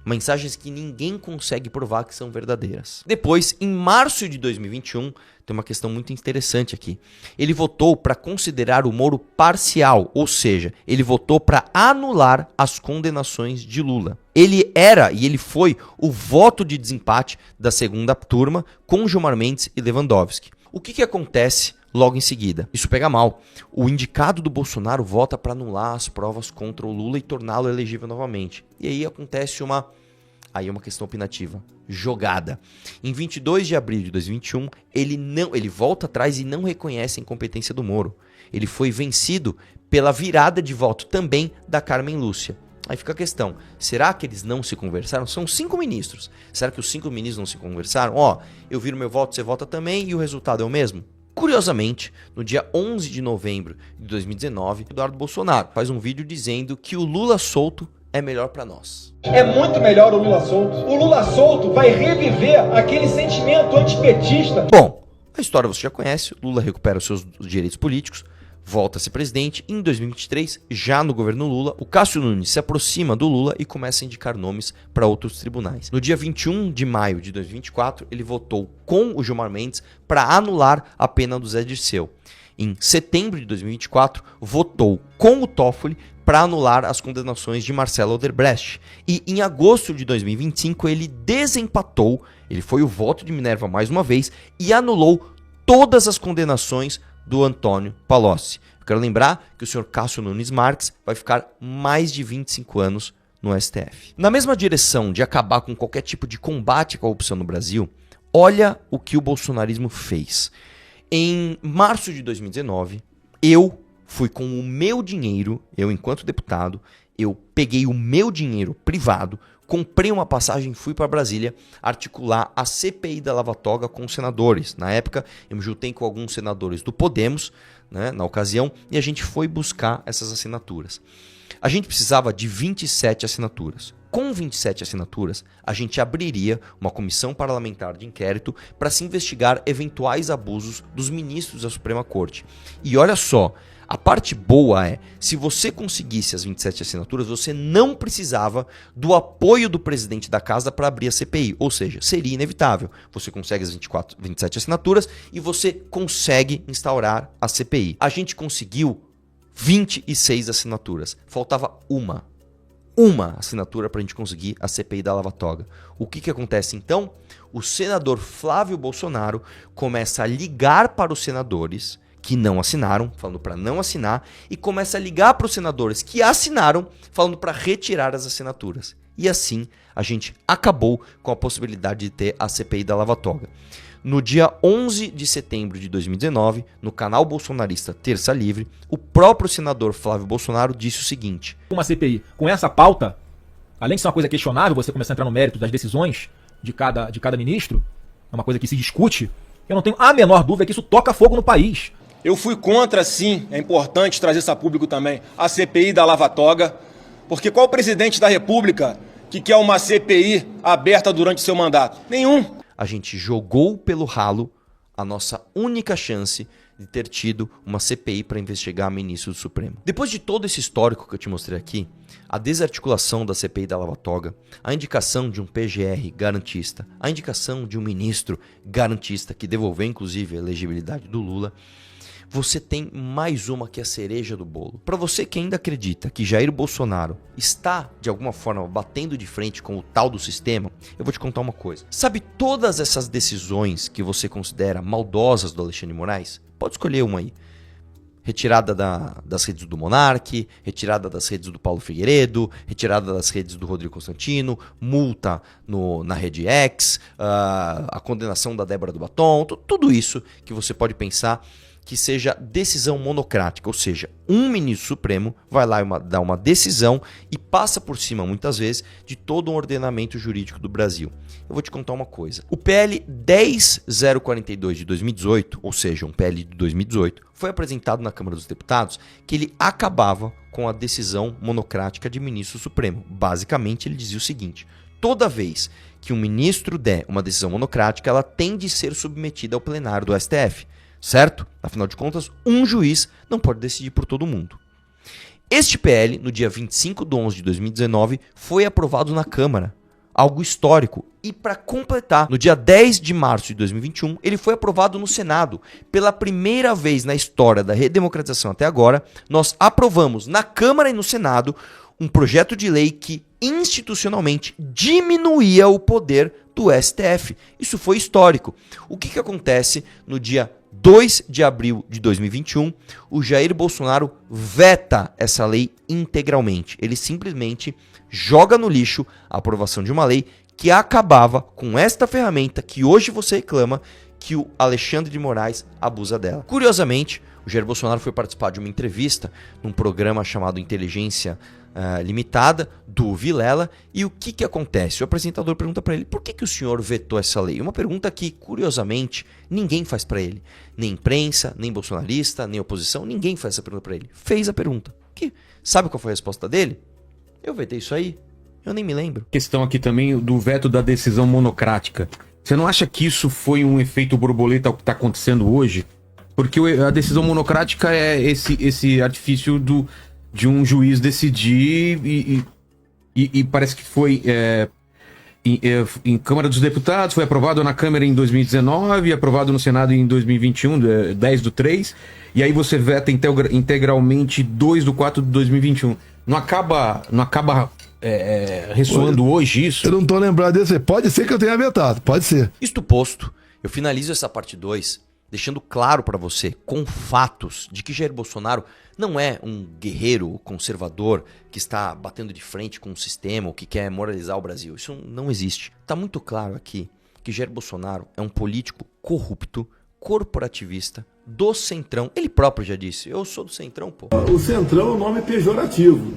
Mensagens que ninguém consegue provar que são verdadeiras. Depois, em março de 2021, tem uma questão muito interessante aqui. Ele votou para considerar o Moro parcial, ou seja, ele votou para anular as condenações de Lula. Ele era e ele foi o voto de desempate da segunda turma com Gilmar Mendes e Lewandowski. O que acontece logo em seguida? Isso pega mal. O indicado do Bolsonaro vota para anular as provas contra o Lula e torná-lo elegível novamente. E aí acontece uma questão opinativa. Jogada. Em 22 de abril de 2021, ele volta atrás e não reconhece a incompetência do Moro. Ele foi vencido pela virada de voto também da Carmen Lúcia. Aí fica a questão, será que eles não se conversaram? São 5 ministros. Será que os 5 ministros não se conversaram? Eu viro meu voto, você vota também e o resultado é o mesmo? Curiosamente, no dia 11 de novembro de 2019, Eduardo Bolsonaro faz um vídeo dizendo que o Lula solto é melhor para nós. É muito melhor o Lula solto. O Lula solto vai reviver aquele sentimento antipetista. Bom, a história você já conhece. Lula recupera os seus direitos políticos, volta a ser presidente. Em 2023, já no governo Lula, o Cássio Nunes se aproxima do Lula e começa a indicar nomes para outros tribunais. No dia 21 de maio de 2024, ele votou com o Gilmar Mendes para anular a pena do Zé Dirceu. Em setembro de 2024, votou com o Toffoli para anular as condenações de Marcelo Odebrecht. E em agosto de 2025, ele desempatou, ele foi o voto de Minerva mais uma vez, e anulou todas as condenações do Antônio Palocci. Eu quero lembrar que o senhor Cássio Nunes Marques vai ficar mais de 25 anos no STF. Na mesma direção de acabar com qualquer tipo de combate à corrupção no Brasil, olha o que o bolsonarismo fez. Em março de 2019, eu fui com o meu dinheiro, eu enquanto deputado, eu peguei o meu dinheiro privado, comprei uma passagem e fui para Brasília articular a CPI da Lava Toga com os senadores. Na época, eu me juntei com alguns senadores do Podemos, né, na ocasião, e a gente foi buscar essas assinaturas. A gente precisava de 27 assinaturas. Com 27 assinaturas, a gente abriria uma comissão parlamentar de inquérito para se investigar eventuais abusos dos ministros da Suprema Corte. E olha só, a parte boa é, se você conseguisse as 27 assinaturas, você não precisava do apoio do presidente da casa para abrir a CPI. Ou seja, seria inevitável. Você consegue as 27 assinaturas e você consegue instaurar a CPI. A gente conseguiu 26 assinaturas. Faltava uma assinatura para a gente conseguir a CPI da Lava Toga. O que acontece então? O senador Flávio Bolsonaro começa a ligar para os senadores que não assinaram, falando para não assinar, e começa a ligar para os senadores que assinaram, falando para retirar as assinaturas. E assim a gente acabou com a possibilidade de ter a CPI da Lava Toga. No dia 11 de setembro de 2019, no canal bolsonarista Terça Livre, o próprio senador Flávio Bolsonaro disse o seguinte: uma CPI com essa pauta, além de ser uma coisa questionável, você começar a entrar no mérito das decisões de cada ministro, é uma coisa que se discute, eu não tenho a menor dúvida que isso toca fogo no país. Eu fui contra, sim, é importante trazer isso a público também, a CPI da Lava Toga, porque qual presidente da República que quer uma CPI aberta durante seu mandato? Nenhum. A gente jogou pelo ralo a nossa única chance de ter tido uma CPI para investigar ministro do Supremo. Depois de todo esse histórico que eu te mostrei aqui, a desarticulação da CPI da Lava Toga, a indicação de um PGR garantista, a indicação de um ministro garantista que devolveu inclusive a elegibilidade do Lula, você tem mais uma que é a cereja do bolo. Para você que ainda acredita que Jair Bolsonaro está, de alguma forma, batendo de frente com o tal do sistema, eu vou te contar uma coisa. Sabe todas essas decisões que você considera maldosas do Alexandre de Moraes? Pode escolher uma aí. Retirada das redes do Monark, retirada das redes do Paulo Figueiredo, retirada das redes do Rodrigo Constantino, multa na rede X, a condenação da Débora do Batom, tudo isso que você pode pensar que seja decisão monocrática, ou seja, um ministro supremo vai lá dar uma decisão e passa por cima, muitas vezes, de todo um ordenamento jurídico do Brasil. Eu vou te contar uma coisa. O PL 10.042 de 2018, ou seja, um PL de 2018, foi apresentado na Câmara dos Deputados que ele acabava com a decisão monocrática de ministro supremo. Basicamente, ele dizia o seguinte: toda vez que um ministro der uma decisão monocrática, ela tem de ser submetida ao plenário do STF. Certo? Afinal de contas, um juiz não pode decidir por todo mundo. Este PL, no dia 25 de 11 de 2019, foi aprovado na Câmara. Algo histórico. E para completar, no dia 10 de março de 2021, ele foi aprovado no Senado. Pela primeira vez na história da redemocratização até agora, nós aprovamos na Câmara e no Senado um projeto de lei que institucionalmente diminuía o poder do STF. Isso foi histórico. O que acontece no dia 2 de abril de 2021, o Jair Bolsonaro veta essa lei integralmente. Ele simplesmente joga no lixo a aprovação de uma lei que acabava com esta ferramenta que hoje você reclama que o Alexandre de Moraes abusa dela. Curiosamente, o Jair Bolsonaro foi participar de uma entrevista num programa chamado Inteligência Limitada, do Vilela, e o que acontece? O apresentador pergunta para ele: por que o senhor vetou essa lei? Uma pergunta que, curiosamente, ninguém faz para ele. Nem imprensa, nem bolsonarista, nem oposição, ninguém faz essa pergunta para ele. Fez a pergunta. Sabe qual foi a resposta dele? Eu vetei isso aí, eu nem me lembro. Questão aqui também do veto da decisão monocrática. Você não acha que isso foi um efeito borboleta ao que está acontecendo hoje? Porque a decisão monocrática é esse artifício de um juiz decidir e parece que foi em Câmara dos Deputados, foi aprovado na Câmara em 2019, aprovado no Senado em 2021, 10/3, e aí você veta integralmente 2/4/2021. Não acaba ressoando hoje isso? Eu não tô lembrado desse. Pode ser que eu tenha vetado, pode ser. Isto posto, eu finalizo essa parte 2 deixando claro para você, com fatos, de que Jair Bolsonaro não é um guerreiro conservador que está batendo de frente com o sistema ou que quer moralizar o Brasil. Isso não existe. Está muito claro aqui que Jair Bolsonaro é um político corrupto, corporativista, do Centrão. Ele próprio já disse: eu sou do Centrão, pô. O Centrão é um nome pejorativo.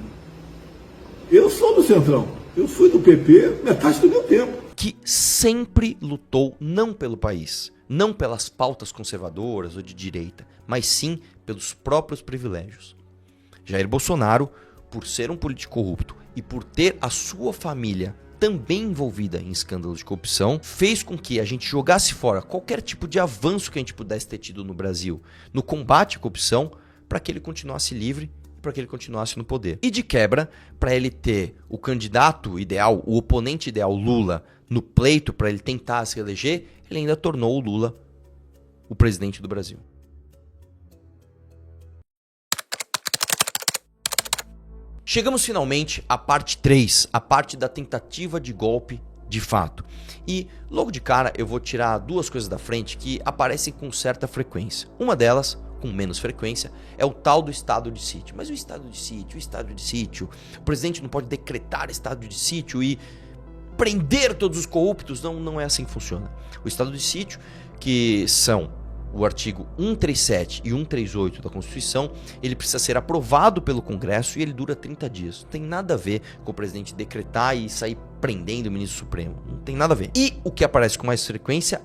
Eu sou do Centrão. Eu fui do PP metade do meu tempo. Que sempre lutou não pelo país, não pelas pautas conservadoras ou de direita, mas sim pelos próprios privilégios. Jair Bolsonaro, por ser um político corrupto e por ter a sua família também envolvida em escândalos de corrupção, fez com que a gente jogasse fora qualquer tipo de avanço que a gente pudesse ter tido no Brasil no combate à corrupção, para que ele continuasse livre, para que ele continuasse no poder. E de quebra, para ele ter o candidato ideal, o oponente ideal, Lula, no pleito para ele tentar se eleger, ele ainda tornou o Lula o presidente do Brasil. Chegamos finalmente à parte 3, a parte da tentativa de golpe de fato. E logo de cara eu vou tirar duas coisas da frente que aparecem com certa frequência. Uma delas, com menos frequência, é o tal do estado de sítio. Mas o estado de sítio, o presidente não pode decretar estado de sítio e prender todos os corruptos. Não é assim que funciona. O estado de sítio, que são o artigo 137 e 138 da Constituição, ele precisa ser aprovado pelo Congresso e ele dura 30 dias. Não tem nada a ver com o presidente decretar e sair prendendo o ministro supremo. Não tem nada a ver. E o que aparece com mais frequência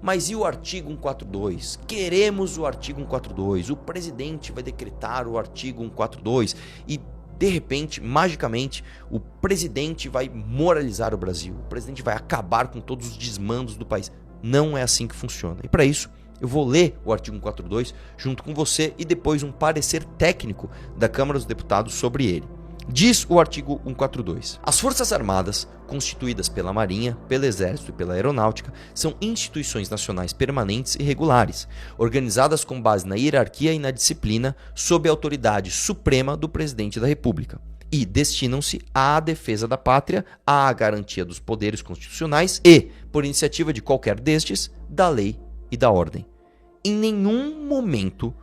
mas e o artigo 142? Queremos o artigo 142. O presidente vai decretar o artigo 142 e de repente, magicamente, o presidente vai moralizar o Brasil. O presidente vai acabar com todos os desmandos do país. Não é assim que funciona. E para isso, eu vou ler o artigo 142 junto com você e depois um parecer técnico da Câmara dos Deputados sobre ele. Diz o artigo 142. As Forças Armadas, constituídas pela Marinha, pelo Exército e pela Aeronáutica, são instituições nacionais permanentes e regulares, organizadas com base na hierarquia e na disciplina, sob a autoridade suprema do Presidente da República, e destinam-se à defesa da pátria, à garantia dos poderes constitucionais e, por iniciativa de qualquer destes, da lei e da ordem. Em nenhum momento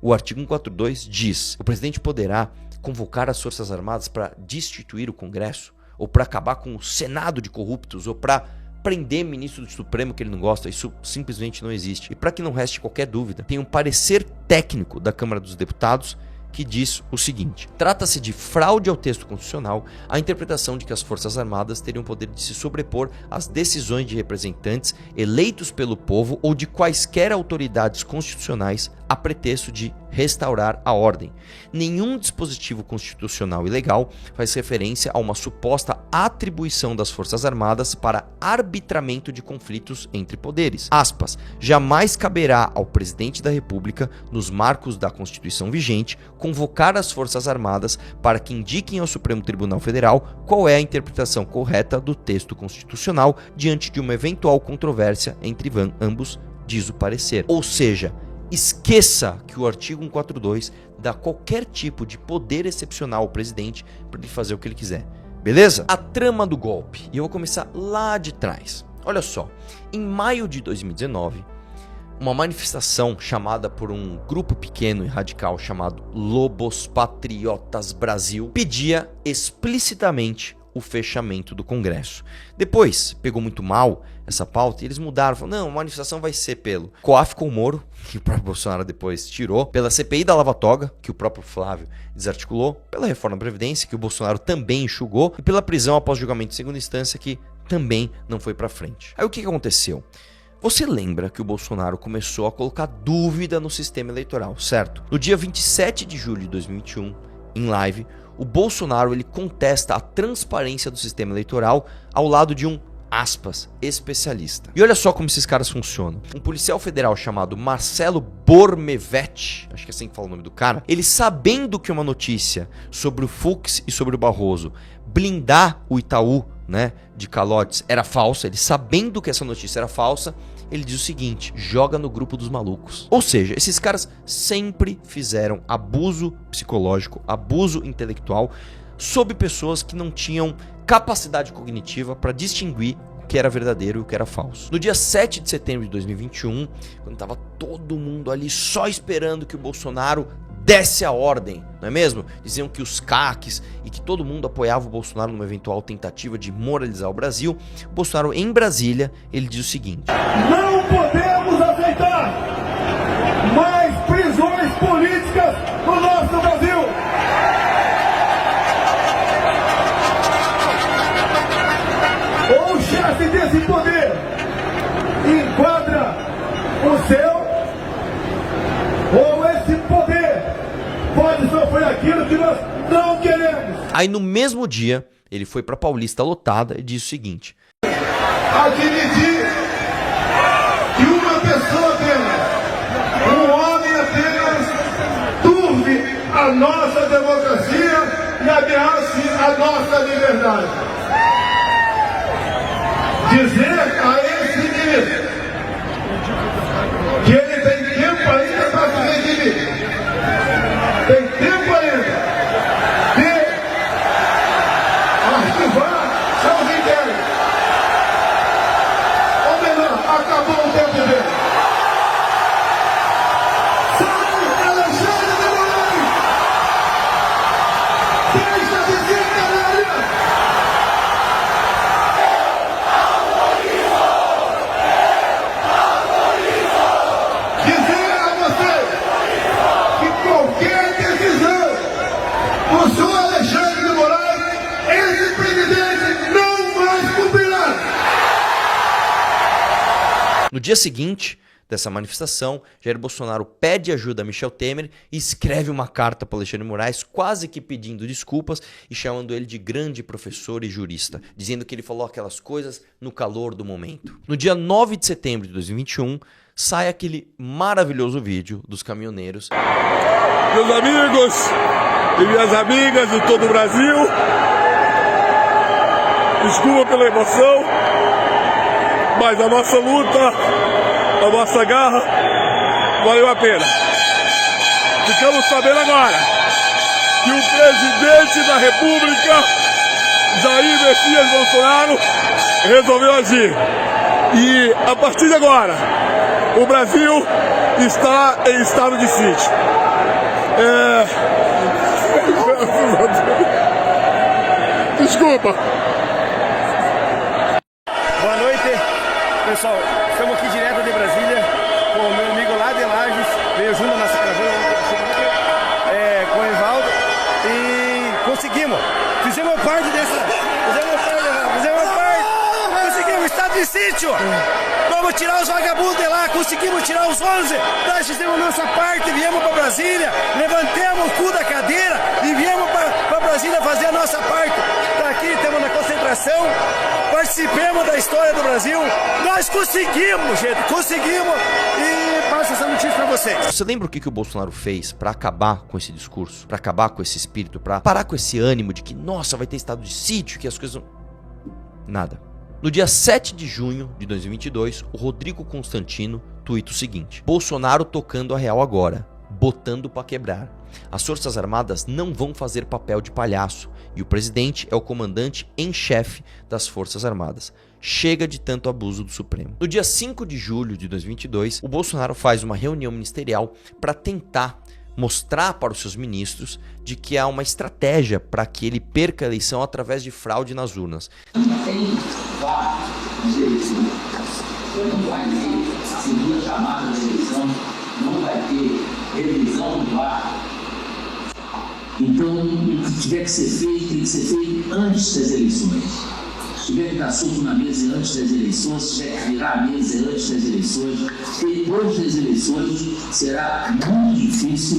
O artigo 142 diz: o presidente poderá convocar as Forças Armadas para destituir o Congresso, ou para acabar com o Senado de corruptos, ou para prender ministro do Supremo que ele não gosta. Isso simplesmente não existe. E para que não reste qualquer dúvida, tem um parecer técnico da Câmara dos Deputados que diz o seguinte: trata-se de fraude ao texto constitucional a interpretação de que as Forças Armadas teriam o poder de se sobrepor às decisões de representantes eleitos pelo povo ou de quaisquer autoridades constitucionais a pretexto de restaurar a ordem. Nenhum dispositivo constitucional e legal faz referência a uma suposta atribuição das Forças Armadas para arbitramento de conflitos entre poderes. Aspas, jamais caberá ao presidente da República, nos marcos da Constituição vigente, convocar as Forças Armadas para que indiquem ao Supremo Tribunal Federal qual é a interpretação correta do texto constitucional diante de uma eventual controvérsia entre ambos, diz o parecer. Ou seja, esqueça que o artigo 142 dá qualquer tipo de poder excepcional ao presidente para ele fazer o que ele quiser. Beleza? A trama do golpe. E eu vou começar lá de trás. Olha só, em maio de 2019, uma manifestação chamada por um grupo pequeno e radical chamado Lobos Patriotas Brasil pedia explicitamente o fechamento do Congresso. Depois, pegou muito mal essa pauta e eles mudaram. Falaram, não, a manifestação vai ser pelo COAF com o Moro, que o próprio Bolsonaro depois tirou, pela CPI da Lava Toga, que o próprio Flávio desarticulou, pela reforma da Previdência, que o Bolsonaro também enxugou, e pela prisão após julgamento de segunda instância, que também não foi pra frente. Aí o que aconteceu? Você lembra que o Bolsonaro começou a colocar dúvida no sistema eleitoral, certo? No dia 27 de julho de 2021, em live, o Bolsonaro ele contesta a transparência do sistema eleitoral ao lado de um, aspas, especialista. E olha só como esses caras funcionam. Um policial federal chamado Marcelo Bormevetti, acho que é assim que fala o nome do cara, ele sabendo que uma notícia sobre o Fux e sobre o Barroso blindar o Itaú, né, de calotes era falsa, ele sabendo que essa notícia era falsa, ele diz o seguinte: joga no grupo dos malucos. Ou seja, esses caras sempre fizeram abuso psicológico, abuso intelectual sobre pessoas que não tinham capacidade cognitiva para distinguir o que era verdadeiro e o que era falso. No dia 7 de setembro de 2021, quando tava todo mundo ali só esperando que o Bolsonaro desse a ordem, não é mesmo? Diziam que os CACs e que todo mundo apoiava o Bolsonaro numa eventual tentativa de moralizar o Brasil. O Bolsonaro, em Brasília, ele diz o seguinte: não podemos aceitar mais prisões políticas no nosso Brasil. Ou o chefe desse poder enquadra o seu, ou esse poder pode sofrer aquilo que nós não queremos. Aí no mesmo dia, ele foi pra Paulista lotada e disse o seguinte: admitir que uma pessoa apenas, um homem apenas, turve a nossa democracia e ameace a nossa liberdade. Dizer a esse ministro que ele tem tempo ainda para se redimir, tem tempo ainda de arquivar seus inquéritos. Ou melhor, acabou o tempo dele. Sai, Alexandre de Moraes! Deixa de ser canalha! Dizer a vocês que qualquer decisão do senhor Alexandre de Moraes, esse presidente não mais cumprirá. No dia seguinte dessa manifestação, Jair Bolsonaro pede ajuda a Michel Temer e escreve uma carta para Alexandre de Moraes, quase que pedindo desculpas e chamando ele de grande professor e jurista, dizendo que ele falou aquelas coisas no calor do momento. No dia 9 de setembro de 2021, sai aquele maravilhoso vídeo dos caminhoneiros. Meus amigos e minhas amigas de todo o Brasil, desculpa pela emoção, mas a nossa luta, a nossa garra, valeu a pena. Ficamos sabendo agora que o presidente da República, Jair Messias Bolsonaro, resolveu agir. E a partir de agora, O Brasil está em estado de sítio. Desculpa. Boa noite, pessoal. Estamos aqui direto de Brasília com o meu amigo lá de Lages, veio junto na Sacravana, com o Evaldo, e conseguimos. Fizemos parte dessa. Conseguimos estado de sítio. Vamos tirar os vagabundos de lá, conseguimos tirar os 11. Nós fizemos nossa parte, viemos para Brasília, levantemos o cu da cadeira e viemos para Brasília fazer a nossa parte. Tá aqui, estamos na concentração, participemos da história do Brasil. Nós conseguimos, gente, conseguimos, e passo essa notícia para vocês. Você lembra o que o Bolsonaro fez para acabar com esse discurso, para acabar com esse espírito, para parar com esse ânimo de que, nossa, vai ter estado de sítio, que as coisas não... Nada. No dia 7 de junho de 2022, o Rodrigo Constantino tuita o seguinte: Bolsonaro tocando a real agora, botando pra quebrar. As Forças Armadas não vão fazer papel de palhaço e o presidente é o comandante em chefe das Forças Armadas. Chega de tanto abuso do Supremo. No dia 5 de julho de 2022, o Bolsonaro faz uma reunião ministerial para tentar mostrar para os seus ministros de que há uma estratégia para que ele perca a eleição através de fraude nas urnas. Tem vários direitos. Não vai ter segunda chamada de eleição, não vai ter revisão do VAR. Então, o que tiver que ser feito, tem que ser feito antes das eleições. Se tiver que dar soco na mesa antes das eleições, se tiver que virar a mesa antes das eleições, depois das eleições será muito difícil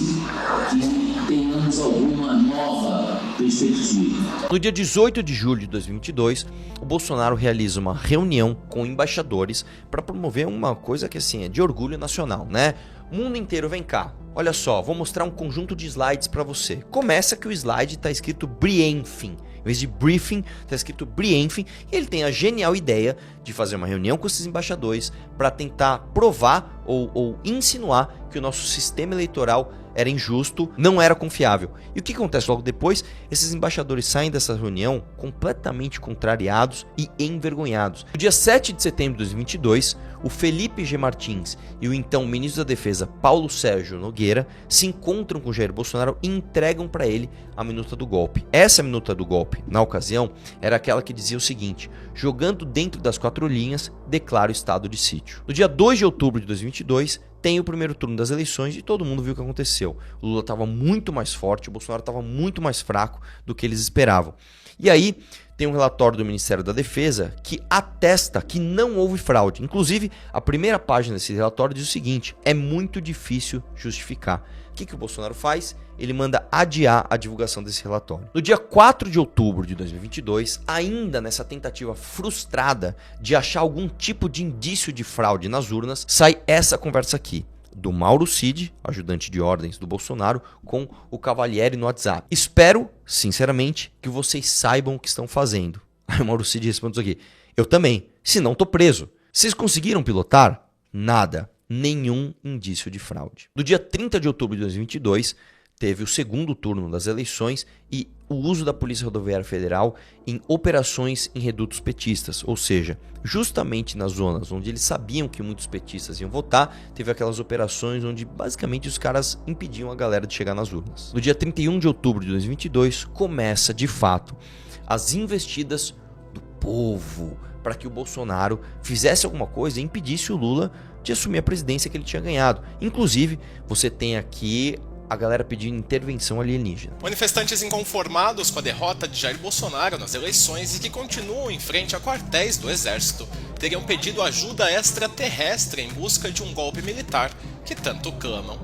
que tenhamos alguma nova perspectiva. No dia 18 de julho de 2022, o Bolsonaro realiza uma reunião com embaixadores para promover uma coisa que assim é de orgulho nacional, né? O mundo inteiro vem cá. Olha só, vou mostrar um conjunto de slides para você. Começa que o slide está escrito briefing. Em vez de briefing, está escrito briefing, e ele tem a genial ideia de fazer uma reunião com esses embaixadores para tentar provar ou insinuar que o nosso sistema eleitoral era injusto, não era confiável. E o que acontece logo depois? Esses embaixadores saem dessa reunião completamente contrariados e envergonhados. No dia 7 de setembro de 2022, o Felipe G. Martins e o então ministro da Defesa Paulo Sérgio Nogueira se encontram com Jair Bolsonaro e entregam para ele a minuta do golpe. Essa minuta do golpe, na ocasião, era aquela que dizia o seguinte: jogando dentro das 4 linhas, declara o estado de sítio. No dia 2 de outubro de 2022, tem o primeiro turno das eleições e todo mundo viu o que aconteceu. O Lula estava muito mais forte, o Bolsonaro estava muito mais fraco do que eles esperavam. E aí tem um relatório do Ministério da Defesa que atesta que não houve fraude. Inclusive, a primeira página desse relatório diz o seguinte: é muito difícil justificar. O que o Bolsonaro faz? Ele manda adiar a divulgação desse relatório. No dia 4 de outubro de 2022, ainda nessa tentativa frustrada de achar algum tipo de indício de fraude nas urnas, sai essa conversa aqui, do Mauro Cid, ajudante de ordens do Bolsonaro, com o Cavalieri no WhatsApp. Espero, sinceramente, que vocês saibam o que estão fazendo. Aí o Mauro Cid responde isso aqui: eu também, senão tô preso. Vocês conseguiram pilotar? Nada. Nenhum indício de fraude. No dia 30 de outubro de 2022, teve o segundo turno das eleições e o uso da Polícia Rodoviária Federal em operações em redutos petistas, ou seja, justamente nas zonas onde eles sabiam que muitos petistas iam votar, teve aquelas operações onde basicamente os caras impediam a galera de chegar nas urnas. No dia 31 de outubro de 2022, começa de fato as investidas do povo para que o Bolsonaro fizesse alguma coisa e impedisse o Lula de assumir a presidência que ele tinha ganhado. Inclusive, você tem aqui a galera pedindo intervenção alienígena. Manifestantes inconformados com a derrota de Jair Bolsonaro nas eleições e que continuam em frente a quartéis do Exército teriam pedido ajuda extraterrestre em busca de um golpe militar que tanto clamam.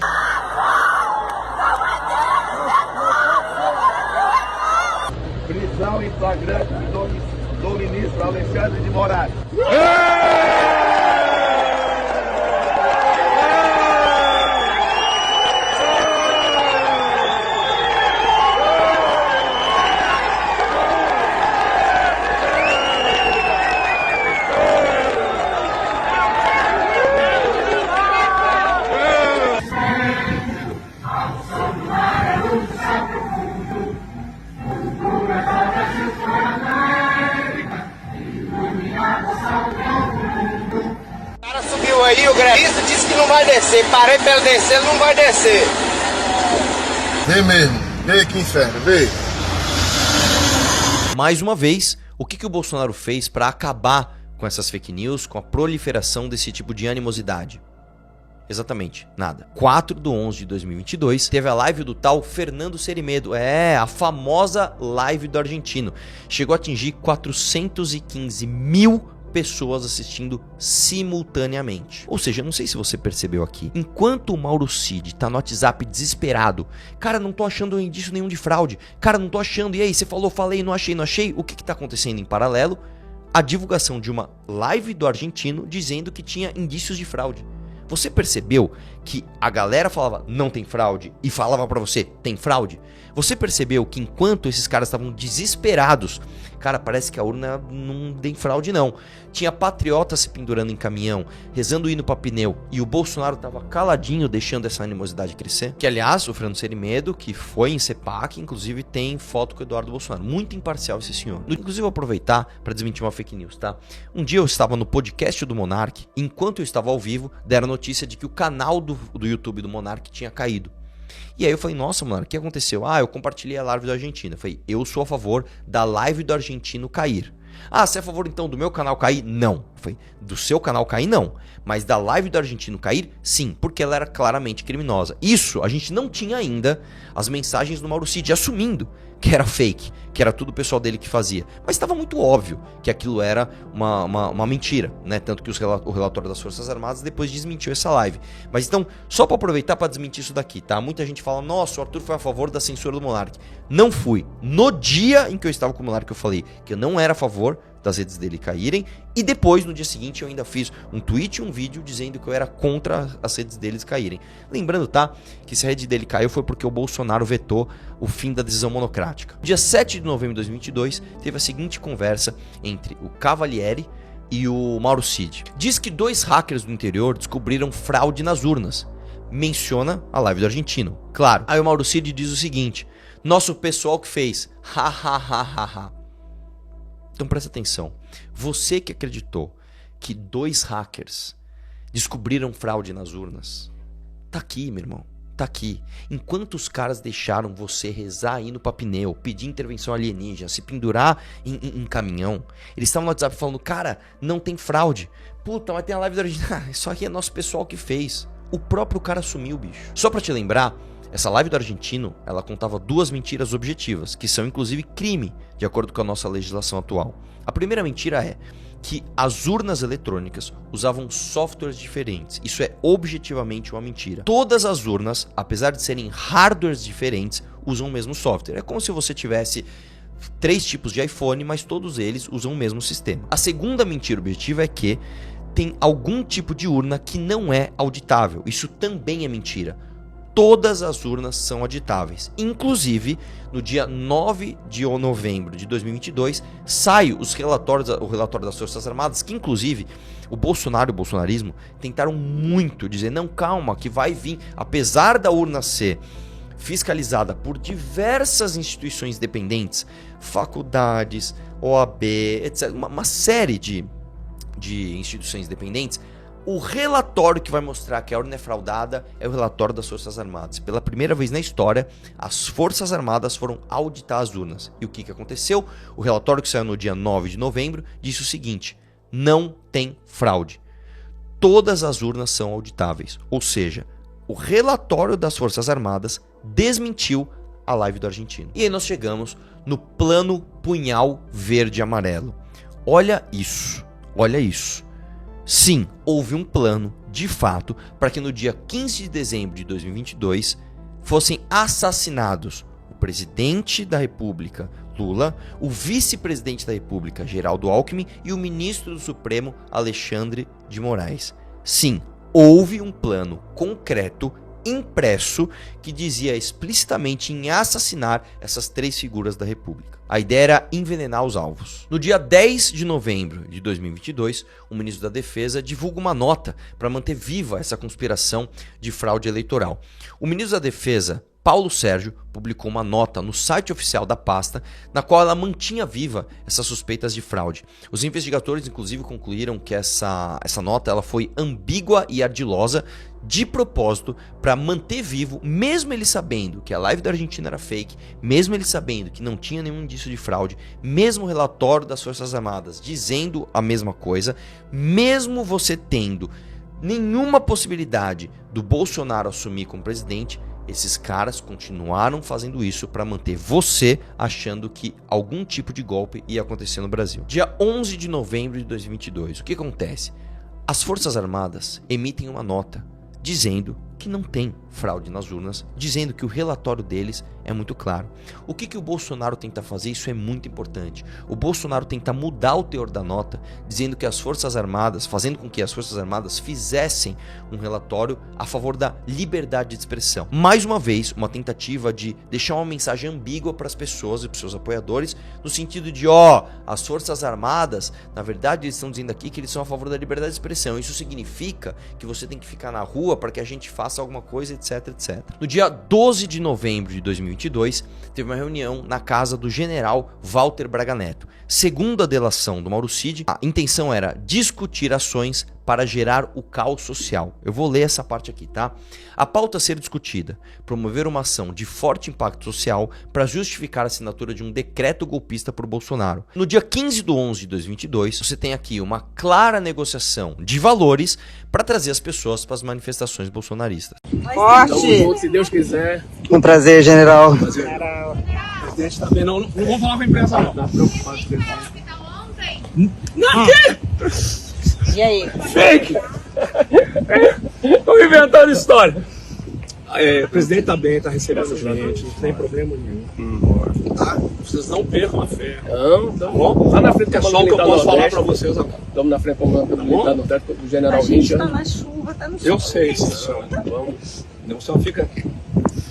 Prisão em flagrante do ministro Alexandre de Moraes. vai descer. Parei pra ele descer, ele não vai descer. Vem mesmo. Vem aqui, inferno. Vem. Mais uma vez, o que o Bolsonaro fez para acabar com essas fake news, com a proliferação desse tipo de animosidade? Exatamente, nada. 4/11/2022, teve a live do tal Fernando Serimedo. A famosa live do argentino. Chegou a atingir 415 mil pessoas assistindo simultaneamente. Ou seja, não sei se você percebeu aqui, enquanto o Mauro Cid tá no WhatsApp desesperado, cara, não tô achando indício nenhum de fraude, cara, não tô achando, e aí, você falou, falei, não achei, o que tá acontecendo em paralelo? A divulgação de uma live do argentino dizendo que tinha indícios de fraude. Você percebeu que a galera falava não tem fraude e falava pra você tem fraude? Você percebeu que enquanto esses caras estavam desesperados, cara, parece que a urna não tem fraude não. Tinha patriota se pendurando em caminhão, rezando o hino pra pneu, e o Bolsonaro tava caladinho deixando essa animosidade crescer. Que aliás, o Fernando Serimedo, que foi em CEPAC, inclusive tem foto com o Eduardo Bolsonaro. Muito imparcial esse senhor. Inclusive vou aproveitar pra desmentir uma fake news, tá? Um dia eu estava no podcast do Monark, enquanto eu estava ao vivo, deram notícia de que o canal do YouTube do Monark tinha caído. E aí eu falei, nossa, mano, o que aconteceu? Eu compartilhei a live do argentino. Eu falei, eu sou a favor da live do argentino cair. Você é a favor então do meu canal cair? Não. Eu falei, do seu canal cair não. Mas da live do argentino cair, sim, porque ela era claramente criminosa. Isso, a gente não tinha ainda as mensagens do Mauro Cid assumindo que era fake, que era tudo o pessoal dele que fazia. Mas estava muito óbvio que aquilo era uma mentira, né? Tanto que o relatório das Forças Armadas depois desmentiu essa live. Mas então, só para aproveitar para desmentir isso daqui, tá? Muita gente fala, nossa, o Arthur foi a favor da censura do Monark. Não fui. No dia em que eu estava com o Monark, eu falei que eu não era a favor das redes dele caírem, e depois, no dia seguinte, eu ainda fiz um tweet e um vídeo dizendo que eu era contra as redes deles caírem. Lembrando, tá, que se a rede dele caiu foi porque o Bolsonaro vetou o fim da decisão monocrática. Dia 7 de novembro de 2022, teve a seguinte conversa entre o Cavalieri e o Mauro Cid. Diz que 2 hackers do interior descobriram fraude nas urnas. Menciona a live do argentino, claro. Aí o Mauro Cid diz o seguinte, nosso pessoal que fez, ha. Então presta atenção, você que acreditou que 2 hackers descobriram fraude nas urnas, tá aqui, meu irmão, tá aqui. Enquanto os caras deixaram você rezar indo pra pneu, pedir intervenção alienígena, se pendurar em caminhão, eles estavam no WhatsApp falando, cara, não tem fraude. Puta, mas tem a live da original. Isso aqui é nosso pessoal que fez. O próprio cara sumiu, bicho. Só pra te lembrar, essa live do argentino, ela contava 2 mentiras objetivas, que são inclusive crime, de acordo com a nossa legislação atual. A primeira mentira é que as urnas eletrônicas usavam softwares diferentes. Isso é objetivamente uma mentira. Todas as urnas, apesar de serem hardwares diferentes, usam o mesmo software. É como se você tivesse 3 tipos de iPhone, mas todos eles usam o mesmo sistema. A segunda mentira objetiva é que tem algum tipo de urna que não é auditável. Isso também é mentira. Todas as urnas são auditáveis. Inclusive, no dia 9 de novembro de 2022, sai o relatório das Forças Armadas, que inclusive o Bolsonaro e o bolsonarismo tentaram muito dizer, não, calma, que vai vir, apesar da urna ser fiscalizada por diversas instituições dependentes, faculdades, OAB, etc., uma série de instituições dependentes, o relatório que vai mostrar que a urna é fraudada é o relatório das Forças Armadas. Pela primeira vez na história, as Forças Armadas foram auditar as urnas. E o que aconteceu? O relatório que saiu no dia 9 de novembro disse o seguinte, não tem fraude. Todas as urnas são auditáveis. Ou seja, o relatório das Forças Armadas desmentiu a live do argentino. E aí nós chegamos no plano punhal verde e amarelo. Olha isso, olha isso. Sim, houve um plano, de fato, para que no dia 15 de dezembro de 2022 fossem assassinados o presidente da República, Lula, o vice-presidente da República, Geraldo Alckmin, e o ministro do Supremo, Alexandre de Moraes. Sim, houve um plano concreto, impresso, que dizia explicitamente em assassinar essas 3 figuras da República. A ideia era envenenar os alvos. No dia 10 de novembro de 2022, o ministro da Defesa divulga uma nota para manter viva essa conspiração de fraude eleitoral. O ministro da Defesa Paulo Sérgio publicou uma nota no site oficial da pasta, na qual ela mantinha viva essas suspeitas de fraude. Os investigadores, inclusive, concluíram que essa nota ela foi ambígua e ardilosa de propósito para manter vivo, mesmo ele sabendo que a live da Argentina era fake, mesmo ele sabendo que não tinha nenhum indício de fraude, mesmo o relatório das Forças Armadas dizendo a mesma coisa, mesmo você tendo nenhuma possibilidade do Bolsonaro assumir como presidente, esses caras continuaram fazendo isso para manter você achando que algum tipo de golpe ia acontecer no Brasil. Dia 11 de novembro de 2022, o que acontece? As Forças Armadas emitem uma nota dizendo que não tem fraude nas urnas, dizendo que o relatório deles é muito claro. O que o Bolsonaro tenta fazer? Isso é muito importante. O Bolsonaro tenta mudar o teor da nota, dizendo que as Forças Armadas, fazendo com que as Forças Armadas fizessem um relatório a favor da liberdade de expressão. Mais uma vez, uma tentativa de deixar uma mensagem ambígua para as pessoas e para os seus apoiadores, no sentido de, as Forças Armadas, na verdade, eles estão dizendo aqui que eles são a favor da liberdade de expressão. Isso significa que você tem que ficar na rua para que a gente faça alguma coisa, etc, etc. No dia 12 de novembro de 2022, teve uma reunião na casa do general Walter Braga Neto. Segundo a delação do Mauro Cid, a intenção era discutir ações para gerar o caos social. Eu vou ler essa parte aqui, tá? A pauta a ser discutida: promover uma ação de forte impacto social para justificar a assinatura de um decreto golpista por Bolsonaro. No dia 15 de 11 de 2022, você tem aqui uma clara negociação de valores para trazer as pessoas para as manifestações bolsonaristas. Forte! Se Deus quiser. Um prazer, general. General. O presidente também não vou falar com a imprensa, não. Tá preocupado com ele. E aí? Fake! Estão inventando história. O presidente tá bem, tá recebendo gente, não tem problema nenhum. Tá? Vocês não percam a fé. Não, tá bom. Lá na frente, é só o que eu posso falar pra vocês agora. Estamos na frente do general Richard. Tá na chuva, tá no sol. Eu sei, senhor. Vamos. Não só fica.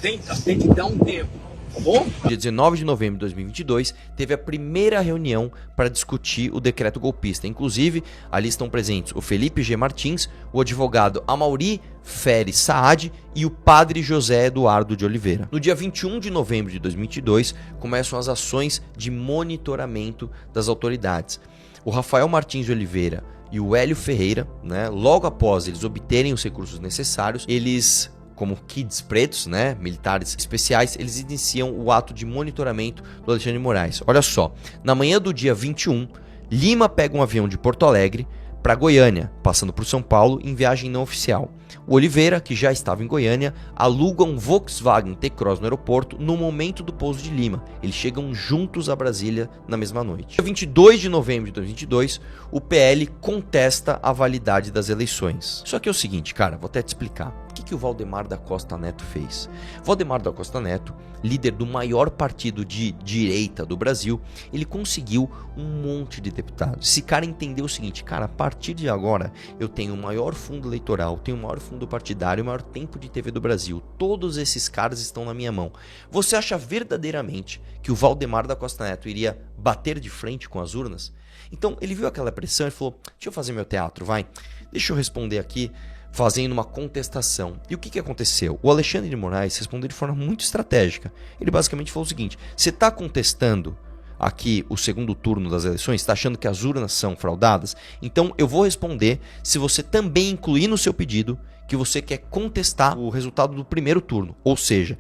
Tem que dar um tempo. Tá bom? Dia 19 de novembro de 2022, teve a primeira reunião para discutir o decreto golpista. Inclusive, ali estão presentes o Felipe G. Martins, o advogado Amaury Feres Saad e o padre José Eduardo de Oliveira. No dia 21 de novembro de 2022, começam as ações de monitoramento das autoridades. O Rafael Martins de Oliveira e o Hélio Ferreira, logo após eles obterem os recursos necessários, eles, como kids pretos, militares especiais, eles iniciam o ato de monitoramento do Alexandre de Moraes. Olha só, na manhã do dia 21, Lima pega um avião de Porto Alegre para Goiânia, passando por São Paulo em viagem não oficial. O Oliveira, que já estava em Goiânia, aluga um Volkswagen T-Cross no aeroporto no momento do pouso de Lima. Eles chegam juntos a Brasília na mesma noite. Dia 22 de novembro de 2022, o PL contesta a validade das eleições. Só que é o seguinte, cara, vou até te explicar. O que o Valdemar da Costa Neto fez? Valdemar da Costa Neto, líder do maior partido de direita do Brasil, ele conseguiu um monte de deputados. Esse cara entendeu o seguinte, cara, a partir de agora eu tenho o maior fundo eleitoral, tenho o maior fundo partidário, o maior tempo de TV do Brasil. Todos esses caras estão na minha mão. Você acha verdadeiramente que o Valdemar da Costa Neto iria bater de frente com as urnas? Então ele viu aquela pressão e falou, deixa eu fazer meu teatro, vai. Deixa eu responder aqui fazendo uma contestação. E o que aconteceu? O Alexandre de Moraes respondeu de forma muito estratégica. Ele basicamente falou o seguinte, você está contestando aqui o segundo turno das eleições, está achando que as urnas são fraudadas? Então eu vou responder se você também incluir no seu pedido que você quer contestar o resultado do primeiro turno. Ou seja,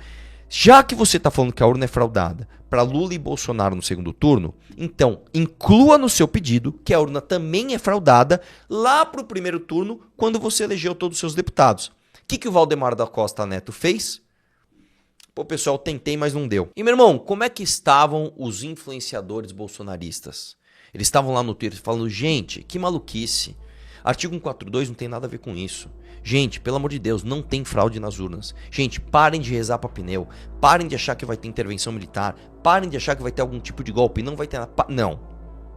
já que você está falando que a urna é fraudada para Lula e Bolsonaro no segundo turno, então inclua no seu pedido que a urna também é fraudada lá para o primeiro turno, quando você elegeu todos os seus deputados. O que o Valdemar da Costa Neto fez? Pô, pessoal, tentei, mas não deu. E, meu irmão, como é que estavam os influenciadores bolsonaristas? Eles estavam lá no Twitter falando, gente, que maluquice. Artigo 142 não tem nada a ver com isso. Gente, pelo amor de Deus, não tem fraude nas urnas. Gente, parem de rezar pra pneu. Parem de achar que vai ter intervenção militar. Parem de achar que vai ter algum tipo de golpe. Não vai ter nada. Não.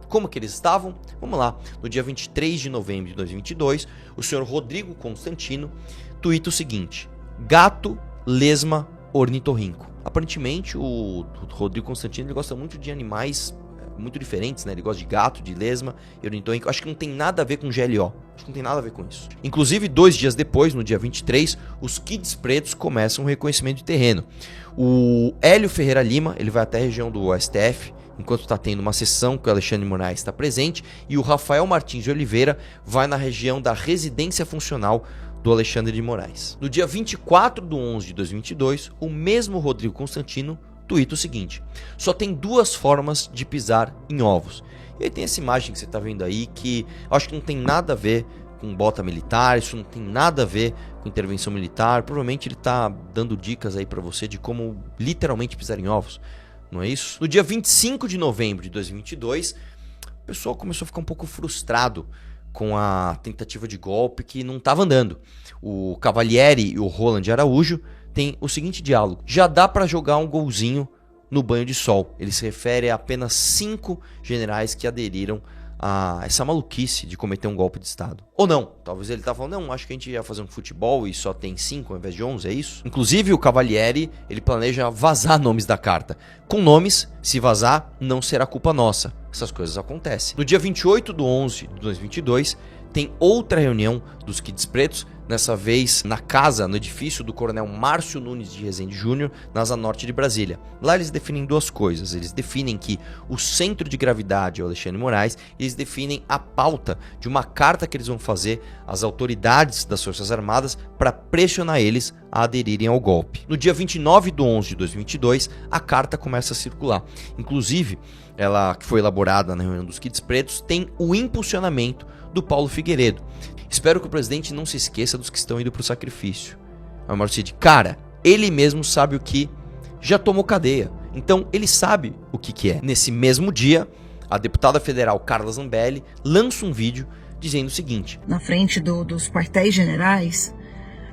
Como que eles estavam? Vamos lá. No dia 23 de novembro de 2022, o senhor Rodrigo Constantino tuita o seguinte: gato, lesma, ornitorrinco. Aparentemente, o Rodrigo Constantino ele gosta muito de animais muito diferentes, né? Ele gosta de gato, de lesma e ornitorrinco. Acho que não tem nada a ver com GLO. Acho que não tem nada a ver com isso. Inclusive, 2 dias depois, no dia 23, os Kids Pretos começam um reconhecimento de terreno. O Hélio Ferreira Lima, ele vai até a região do STF, enquanto está tendo uma sessão que o Alexandre de Moraes está presente, e o Rafael Martins de Oliveira vai na região da residência funcional do Alexandre de Moraes. No dia 24/11/2022, o mesmo Rodrigo Constantino tuita o seguinte: só tem 2 formas de pisar em ovos. E aí tem essa imagem que você está vendo aí, que eu acho que não tem nada a ver com bota militar, isso não tem nada a ver com intervenção militar. Provavelmente ele está dando dicas aí para você de como literalmente pisar em ovos, não é isso? No dia 25 de novembro de 2022, o pessoal começou a ficar um pouco frustrado com a tentativa de golpe que não estava andando. O Cavalieri e o Roland Araújo têm o seguinte diálogo: já dá para jogar um golzinho no banho de sol. Ele se refere a apenas 5 generais que aderiram a essa maluquice de cometer um golpe de Estado. Ou não, talvez ele tá falando, não, acho que a gente ia fazer um futebol e só tem 5 ao invés de 11, é isso? Inclusive o Cavalieri, ele planeja vazar nomes da carta. Com nomes, se vazar, não será culpa nossa. Essas coisas acontecem. No dia 28/11/2022, tem outra reunião dos Kids Pretos, nessa vez na casa, no edifício do Coronel Márcio Nunes de Rezende Júnior, na Asa Norte de Brasília. Lá eles definem 2 coisas. Eles definem que o centro de gravidade é o Alexandre de Moraes, e eles definem a pauta de uma carta que eles vão fazer às autoridades das Forças Armadas para pressionar eles a aderirem ao golpe. No dia 29/11/2022, a carta começa a circular. Inclusive, ela que foi elaborada na reunião dos Kids Pretos, tem o impulsionamento do Paulo Figueiredo. Espero que o presidente não se esqueça dos que estão indo para o sacrifício. Aí o Mauro Cid, cara, ele mesmo sabe o que, já tomou cadeia. Então ele sabe o que é. Nesse mesmo dia, a deputada federal Carla Zambelli lança um vídeo dizendo o seguinte: na frente dos quartéis generais,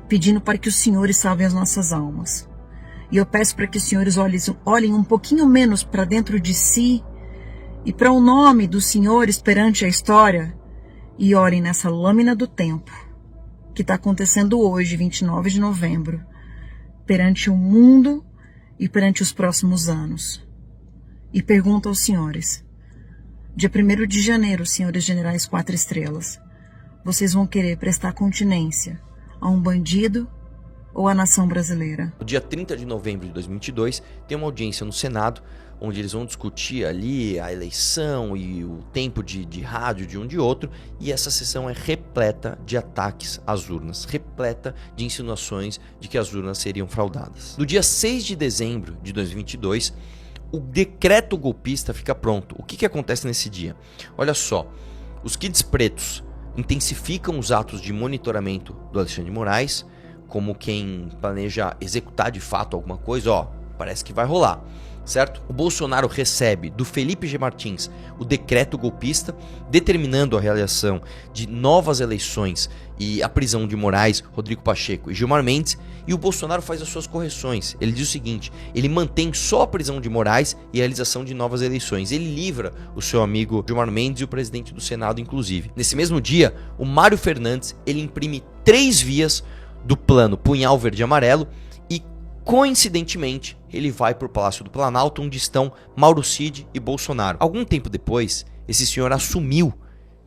pedindo para que os senhores salvem as nossas almas. E eu peço para que os senhores olhem um pouquinho menos para dentro de si e para o nome dos senhores perante a história, e orem nessa lâmina do tempo que está acontecendo hoje, 29 de novembro, perante o mundo e perante os próximos anos. E pergunto aos senhores: dia 1º de janeiro, senhores generais 4 estrelas, vocês vão querer prestar continência a um bandido ou à nação brasileira? No dia 30 de novembro de 2022, tem uma audiência no Senado, onde eles vão discutir ali a eleição e o tempo de rádio de um de outro, e essa sessão é repleta de ataques às urnas, repleta de insinuações de que as urnas seriam fraudadas. No dia 6 de dezembro de 2022, o decreto golpista fica pronto. O que acontece nesse dia? Olha só, os Kids Pretos intensificam os atos de monitoramento do Alexandre de Moraes, como quem planeja executar de fato alguma coisa, ó, parece que vai rolar. Certo? O Bolsonaro recebe do Felipe G. Martins o decreto golpista, determinando a realização de novas eleições e a prisão de Moraes, Rodrigo Pacheco e Gilmar Mendes, e o Bolsonaro faz as suas correções. Ele diz o seguinte: ele mantém só a prisão de Moraes e a realização de novas eleições. Ele livra o seu amigo Gilmar Mendes e o presidente do Senado, inclusive. Nesse mesmo dia, o Mário Fernandes, ele imprime 3 vias do plano Punhal Verde e Amarelo, e coincidentemente ele vai para o Palácio do Planalto, onde estão Mauro Cid e Bolsonaro. Algum tempo depois, esse senhor assumiu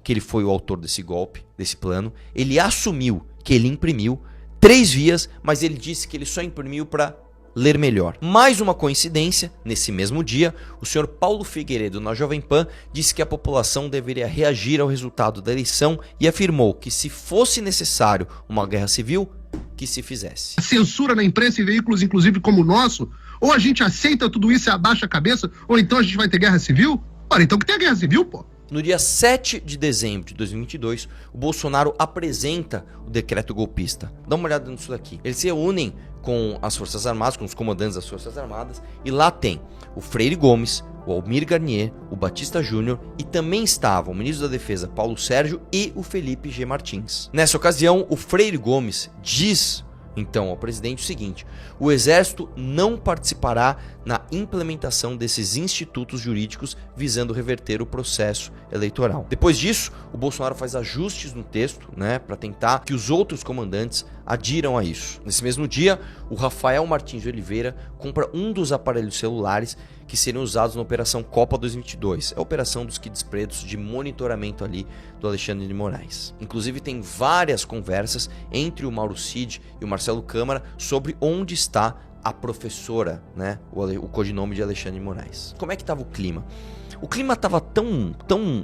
que ele foi o autor desse golpe, desse plano. Ele assumiu que ele imprimiu 3 vias, mas ele disse que ele só imprimiu para ler melhor. Mais uma coincidência, nesse mesmo dia, o senhor Paulo Figueiredo, na Jovem Pan, disse que a população deveria reagir ao resultado da eleição e afirmou que, se fosse necessário uma guerra civil, que se fizesse. Censura na imprensa e veículos, inclusive como o nosso, ou a gente aceita tudo isso e abaixa a cabeça, ou então a gente vai ter guerra civil? Ora, então que tem a guerra civil, pô. No dia 7 de dezembro de 2022, o Bolsonaro apresenta o decreto golpista. Dá uma olhada nisso daqui. Eles se reúnem com as Forças Armadas, com os comandantes das Forças Armadas, e lá tem o Freire Gomes, o Almir Garnier, o Batista Júnior, e também estavam o ministro da Defesa Paulo Sérgio e o Felipe G. Martins. Nessa ocasião, o Freire Gomes diz então ao presidente o seguinte: o Exército não participará na implementação desses institutos jurídicos visando reverter o processo eleitoral. Depois disso, o Bolsonaro faz ajustes no texto, para tentar que os outros comandantes adiram a isso. Nesse mesmo dia, o Rafael Martins de Oliveira compra um dos aparelhos celulares que seriam usados na Operação Copa 2022. É a operação dos kits pretos de monitoramento ali do Alexandre de Moraes. Inclusive tem várias conversas entre o Mauro Cid e o Marcelo Câmara sobre onde está a professora, né? O codinome de Alexandre de Moraes. Como é que estava o clima? O clima estava tão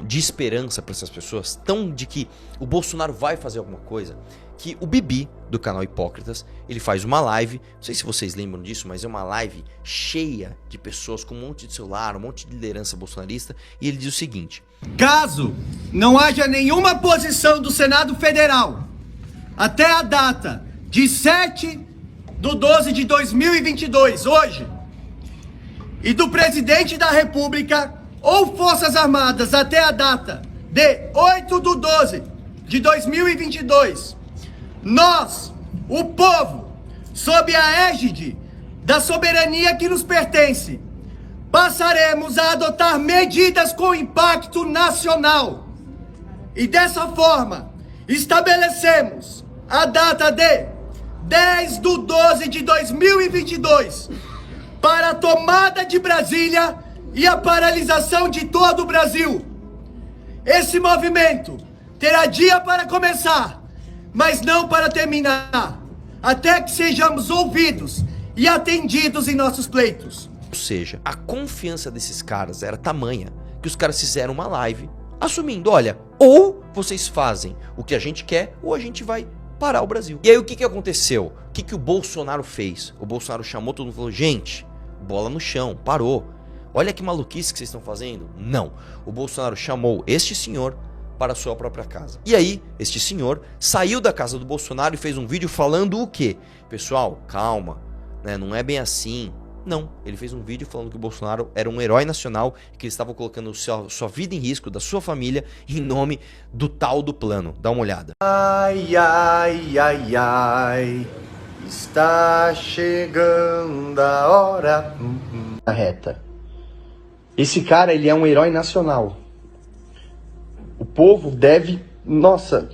de esperança para essas pessoas, tão de que o Bolsonaro vai fazer alguma coisa, que o Bibi, do canal Hipócritas, ele faz uma live, não sei se vocês lembram disso, mas é uma live cheia de pessoas com um monte de celular, um monte de liderança bolsonarista, e ele diz o seguinte: caso não haja nenhuma posição do Senado Federal até a data de 7/12/2022, hoje, e do Presidente da República ou Forças Armadas até a data de 8/12/2022, nós, o povo, sob a égide da soberania que nos pertence, passaremos a adotar medidas com impacto nacional. E dessa forma, estabelecemos a data de 10/12/2022 para a tomada de Brasília e a paralisação de todo o Brasil. Esse movimento terá dia para começar, mas não para terminar, até que sejamos ouvidos e atendidos em nossos pleitos. Ou seja, a confiança desses caras era tamanha que os caras fizeram uma live assumindo, olha, ou vocês fazem o que a gente quer, ou a gente vai parar o Brasil. E aí o que aconteceu? O que o Bolsonaro fez? O Bolsonaro chamou todo mundo e falou: gente, bola no chão, parou. Olha que maluquice que vocês estão fazendo. Não, o Bolsonaro chamou este senhor para a sua própria casa. E aí, este senhor saiu da casa do Bolsonaro e fez um vídeo falando o quê? Pessoal, calma, né? Não é bem assim. Não, ele fez um vídeo falando que o Bolsonaro era um herói nacional e que ele estava colocando sua vida em risco, da sua família, em nome do tal do plano. Dá uma olhada. Ai, ai, ai, ai, está chegando a hora. A reta. Esse cara, ele é um herói nacional. O povo deve, nossa,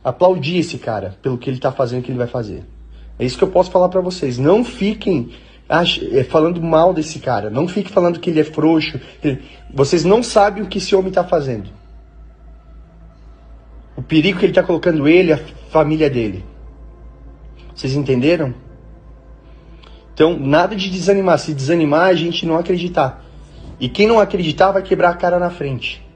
aplaudir esse cara pelo que ele tá fazendo, o que ele vai fazer. É isso que eu posso falar pra vocês. Não fiquem falando mal desse cara. Não fiquem falando que ele é frouxo. Vocês não sabem o que esse homem tá fazendo. O perigo que ele tá colocando ele, a família dele. Vocês entenderam? Então, nada de desanimar. Se desanimar, a gente não acreditar. E quem não acreditar vai quebrar a cara na frente.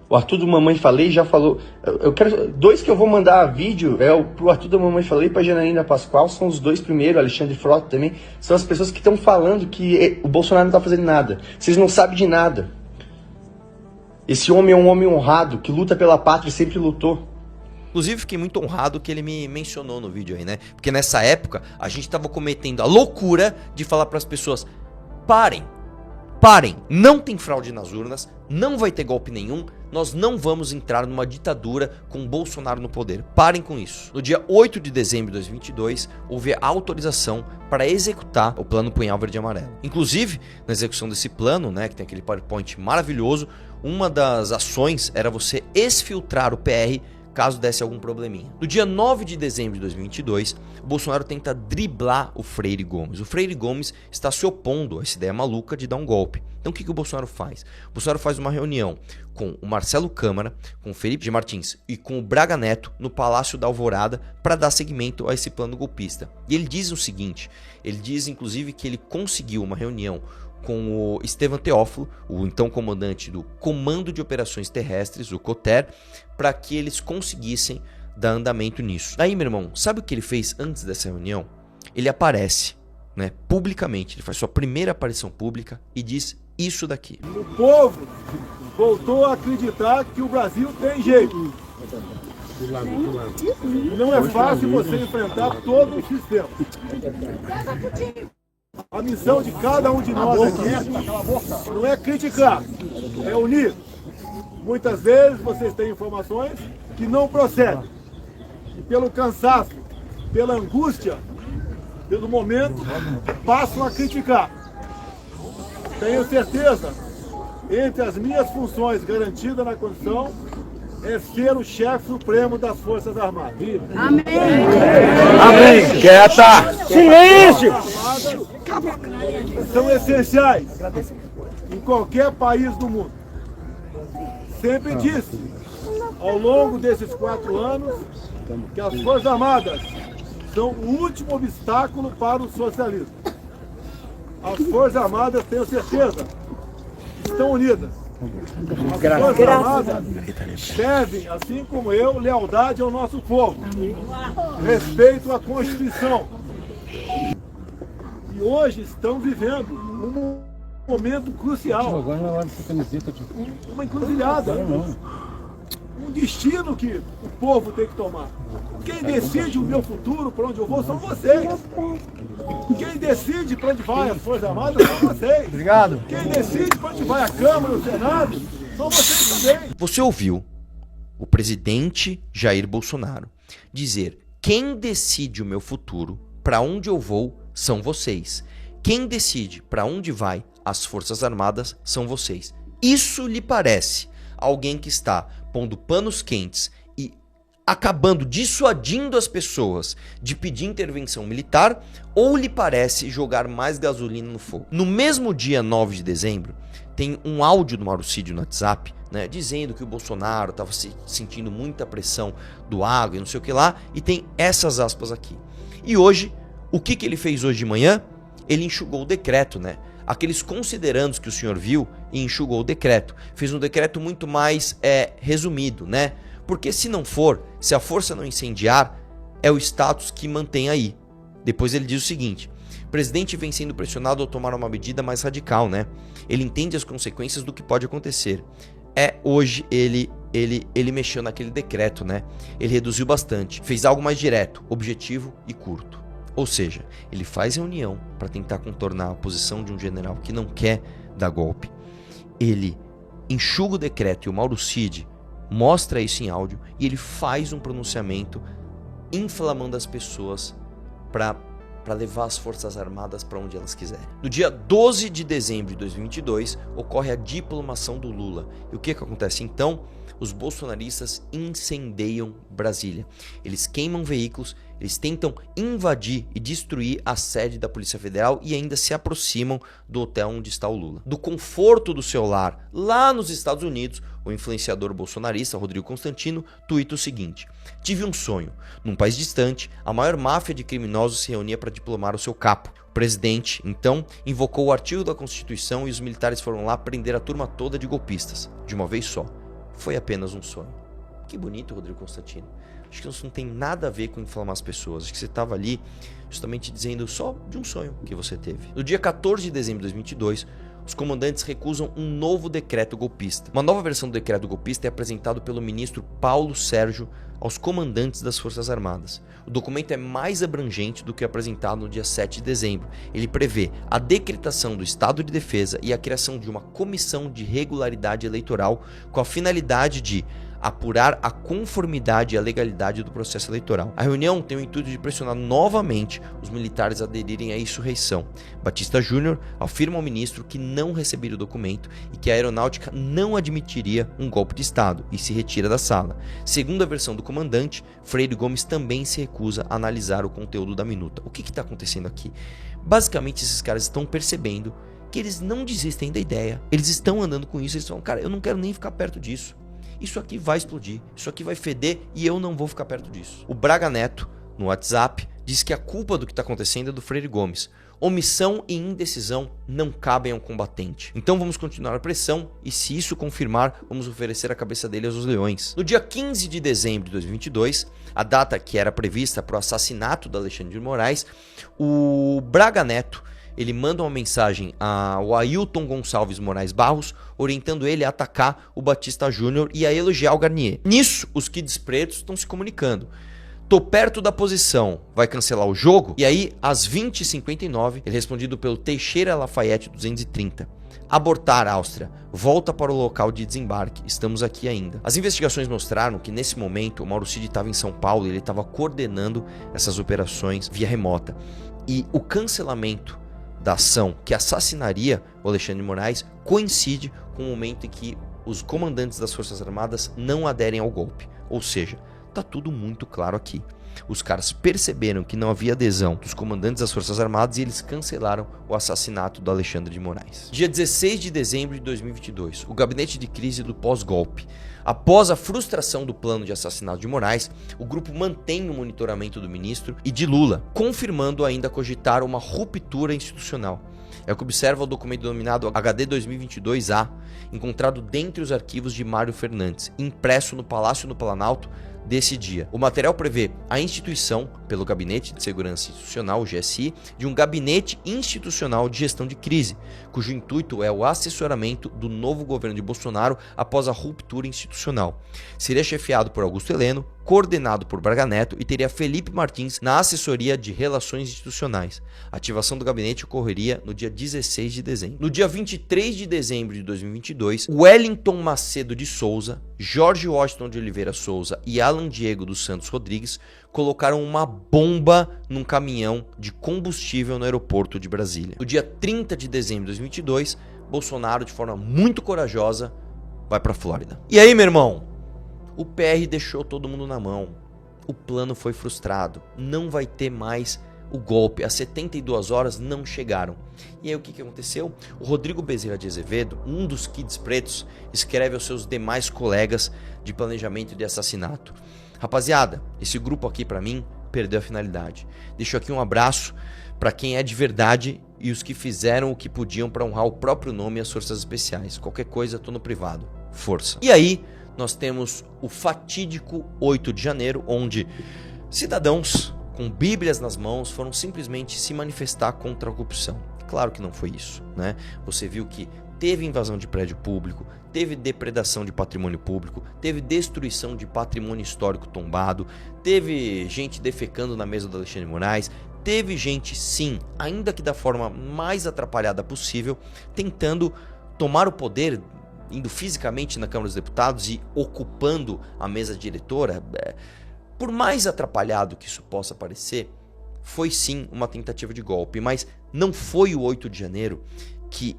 O Arthur do Mamãe Falei já falou. Eu quero. Dois que eu vou mandar vídeo pro Arthur do Mamãe Falei e pra Janaína Pascoal. São os dois primeiros, Alexandre Frota também. São as pessoas que estão falando que o Bolsonaro não tá fazendo nada. Vocês não sabem de nada. Esse homem é um homem honrado, que luta pela pátria e sempre lutou. Inclusive, fiquei muito honrado que ele me mencionou no vídeo aí, né? Porque nessa época, a gente tava cometendo a loucura de falar pras pessoas: parem, não tem fraude nas urnas, não vai ter golpe nenhum, nós não vamos entrar numa ditadura com Bolsonaro no poder. Parem com isso. No dia 8 de dezembro de 2022, houve a autorização para executar o plano Punhal Verde e Amarelo. Inclusive, na execução desse plano, né, que tem aquele PowerPoint maravilhoso, uma das ações era você exfiltrar o PR caso desse algum probleminha. No dia 9 de dezembro de 2022, o Bolsonaro tenta driblar o Freire Gomes. O Freire Gomes está se opondo a essa ideia maluca de dar um golpe. Então o que o Bolsonaro faz? O Bolsonaro faz uma reunião com o Marcelo Câmara, com o Felipe de Martins e com o Braga Neto no Palácio da Alvorada para dar seguimento a esse plano golpista. E ele diz o seguinte, ele diz inclusive que ele conseguiu uma reunião com o Estevam Teófilo, o então comandante do Comando de Operações Terrestres, o COTER, para que eles conseguissem dar andamento nisso. Aí, meu irmão, sabe o que ele fez antes dessa reunião? Ele aparece, né, publicamente, ele faz sua primeira aparição pública e diz isso daqui. O povo voltou a acreditar que o Brasil tem jeito. E não é fácil você enfrentar todo o sistema. A missão de cada um de nós aqui não é criticar, é unir. Muitas vezes vocês têm informações que não procedem. E pelo cansaço, pela angústia, pelo momento, passam a criticar. Tenho certeza, entre as minhas funções garantidas na Constituição, é ser o chefe supremo das Forças Armadas. Amém. Amém. Quieta. Silêncio. São essenciais em qualquer país do mundo. Sempre disse, ao longo desses 4 anos, que as Forças Armadas são o último obstáculo para o socialismo. As Forças Armadas, tenho certeza, estão unidas. As Forças Armadas devem, assim como eu, lealdade ao nosso povo, respeito à Constituição. E hoje estamos vivendo um momento crucial, uma encruzilhada, um destino que o povo tem que tomar. Quem decide o meu futuro, para onde eu vou, são vocês. Quem decide para onde vai as Forças Armadas são vocês. Obrigado. Quem decide para onde vai a Câmara e o Senado são vocês também. Você ouviu o presidente Jair Bolsonaro dizer: quem decide o meu futuro, para onde eu vou, são vocês. Quem decide para onde vai as Forças Armadas são vocês. Isso lhe parece alguém que está pondo panos quentes e acabando dissuadindo as pessoas de pedir intervenção militar, ou lhe parece jogar mais gasolina no fogo? No mesmo dia 9 de dezembro, tem um áudio do Marucídio no WhatsApp, né, dizendo que o Bolsonaro estava sentindo muita pressão do agro e não sei o que lá, e tem essas aspas aqui. E hoje, o que ele fez hoje de manhã? Ele enxugou o decreto, né? Aqueles considerandos que o senhor viu e enxugou o decreto. Fez um decreto muito mais resumido, né? Porque se não for, se a força não incendiar, é o status que mantém aí. Depois ele diz o seguinte: o presidente vem sendo pressionado a tomar uma medida mais radical, né? Ele entende as consequências do que pode acontecer. Hoje ele mexeu naquele decreto, né? Ele reduziu bastante, fez algo mais direto, objetivo e curto. Ou seja, ele faz reunião para tentar contornar a posição de um general que não quer dar golpe. Ele enxuga o decreto e o Marucídio mostra isso em áudio e ele faz um pronunciamento inflamando as pessoas para levar as Forças Armadas para onde elas quiserem. No dia 12 de dezembro de 2022, ocorre a diplomação do Lula. E o que acontece então? Os bolsonaristas incendeiam Brasília. Eles queimam veículos, eles tentam invadir e destruir a sede da Polícia Federal e ainda se aproximam do hotel onde está o Lula. Do conforto do seu lar, lá nos Estados Unidos, o influenciador bolsonarista Rodrigo Constantino tuita o seguinte: tive um sonho. Num país distante, a maior máfia de criminosos se reunia para diplomar o seu capo. O presidente, então, invocou o artigo da Constituição e os militares foram lá prender a turma toda de golpistas, de uma vez só. Foi apenas um sonho. Que bonito, Rodrigo Constantino. Acho que isso não tem nada a ver com inflamar as pessoas. Acho que você estava ali justamente dizendo só de um sonho que você teve. No dia 14 de dezembro de 2022, os comandantes recusam um novo decreto golpista. Uma nova versão do decreto golpista é apresentado pelo ministro Paulo Sérgio aos comandantes das Forças Armadas. O documento é mais abrangente do que apresentado no dia 7 de dezembro. Ele prevê a decretação do estado de defesa e a criação de uma comissão de regularidade eleitoral com a finalidade de apurar a conformidade e a legalidade do processo eleitoral. A reunião tem o intuito de pressionar novamente os militares a aderirem à insurreição. Batista Júnior afirma ao ministro que não receberia o documento e que a aeronáutica não admitiria um golpe de Estado e se retira da sala. Segundo a versão do comandante, Freire Gomes também se recusa a analisar o conteúdo da minuta. O que está acontecendo aqui? Basicamente, esses caras estão percebendo que eles não desistem da ideia. Eles estão andando com isso, eles falam: cara, eu não quero nem ficar perto disso. Isso aqui vai explodir, isso aqui vai feder e eu não vou ficar perto disso. O Braga Neto, no WhatsApp, diz que a culpa do que está acontecendo é do Freire Gomes. Omissão e indecisão não cabem ao combatente. Então vamos continuar a pressão e, se isso confirmar, vamos oferecer a cabeça dele aos leões. No dia 15 de dezembro de 2022, a data que era prevista para o assassinato de Alexandre de Moraes, o Braga Neto ele manda uma mensagem ao Ailton Gonçalves Moraes Barros, orientando ele a atacar o Batista Júnior e a elogiar o Garnier. Nisso, os Kids Pretos estão se comunicando. Tô perto da posição, vai cancelar o jogo? E aí, às 20h59, ele é respondido pelo Teixeira Lafayette 230. Abortar, Áustria. Volta para o local de desembarque. Estamos aqui ainda. As investigações mostraram que, nesse momento, o Marucídio estava em São Paulo e ele estava coordenando essas operações via remota. E o cancelamento da ação que assassinaria o Alexandre de Moraes coincide com o momento em que os comandantes das Forças Armadas não aderem ao golpe. Ou seja, tá tudo muito claro aqui. Os caras perceberam que não havia adesão dos comandantes das Forças Armadas e eles cancelaram o assassinato do Alexandre de Moraes. Dia 16 de dezembro de 2022, o gabinete de crise do pós-golpe. Após a frustração do plano de assassinato de Moraes, o grupo mantém o monitoramento do ministro e de Lula, confirmando ainda cogitar uma ruptura institucional. É o que observa o documento denominado HD 2022-A, encontrado dentre os arquivos de Mário Fernandes, impresso no Palácio do Planalto desse dia. O material prevê a instituição, pelo Gabinete de Segurança Institucional, o GSI, de um gabinete institucional de gestão de crise, cujo intuito é o assessoramento do novo governo de Bolsonaro após a ruptura institucional. Seria chefiado por Augusto Heleno, coordenado por Braga Neto e teria Felipe Martins na assessoria de relações institucionais. A ativação do gabinete ocorreria no dia 16 de dezembro. No dia 23 de dezembro de 2022, Wellington Macedo de Souza, Jorge Washington de Oliveira Souza e Alan Diego dos Santos Rodrigues colocaram uma bomba num caminhão de combustível no aeroporto de Brasília. No dia 30 de dezembro de 2022, Bolsonaro, de forma muito corajosa, vai para a Flórida. E aí, meu irmão? O PR deixou todo mundo na mão. O plano foi frustrado. Não vai ter mais o golpe. As 72 horas não chegaram. E aí o que aconteceu? O Rodrigo Bezerra de Azevedo, um dos kids pretos, escreve aos seus demais colegas de planejamento de assassinato: rapaziada, esse grupo aqui pra mim perdeu a finalidade. Deixo aqui um abraço pra quem é de verdade e os que fizeram o que podiam pra honrar o próprio nome e as forças especiais. Qualquer coisa, tô no privado. Força. E aí nós temos o fatídico 8 de janeiro, onde cidadãos com bíblias nas mãos foram simplesmente se manifestar contra a corrupção. Claro que não foi isso, né? Você viu que teve invasão de prédio público, teve depredação de patrimônio público, teve destruição de patrimônio histórico tombado, teve gente defecando na mesa do Alexandre de Moraes, teve gente, sim, ainda que da forma mais atrapalhada possível, tentando tomar o poder, indo fisicamente na Câmara dos Deputados e ocupando a mesa diretora. Por mais atrapalhado que isso possa parecer, foi sim uma tentativa de golpe, mas não foi o 8 de janeiro que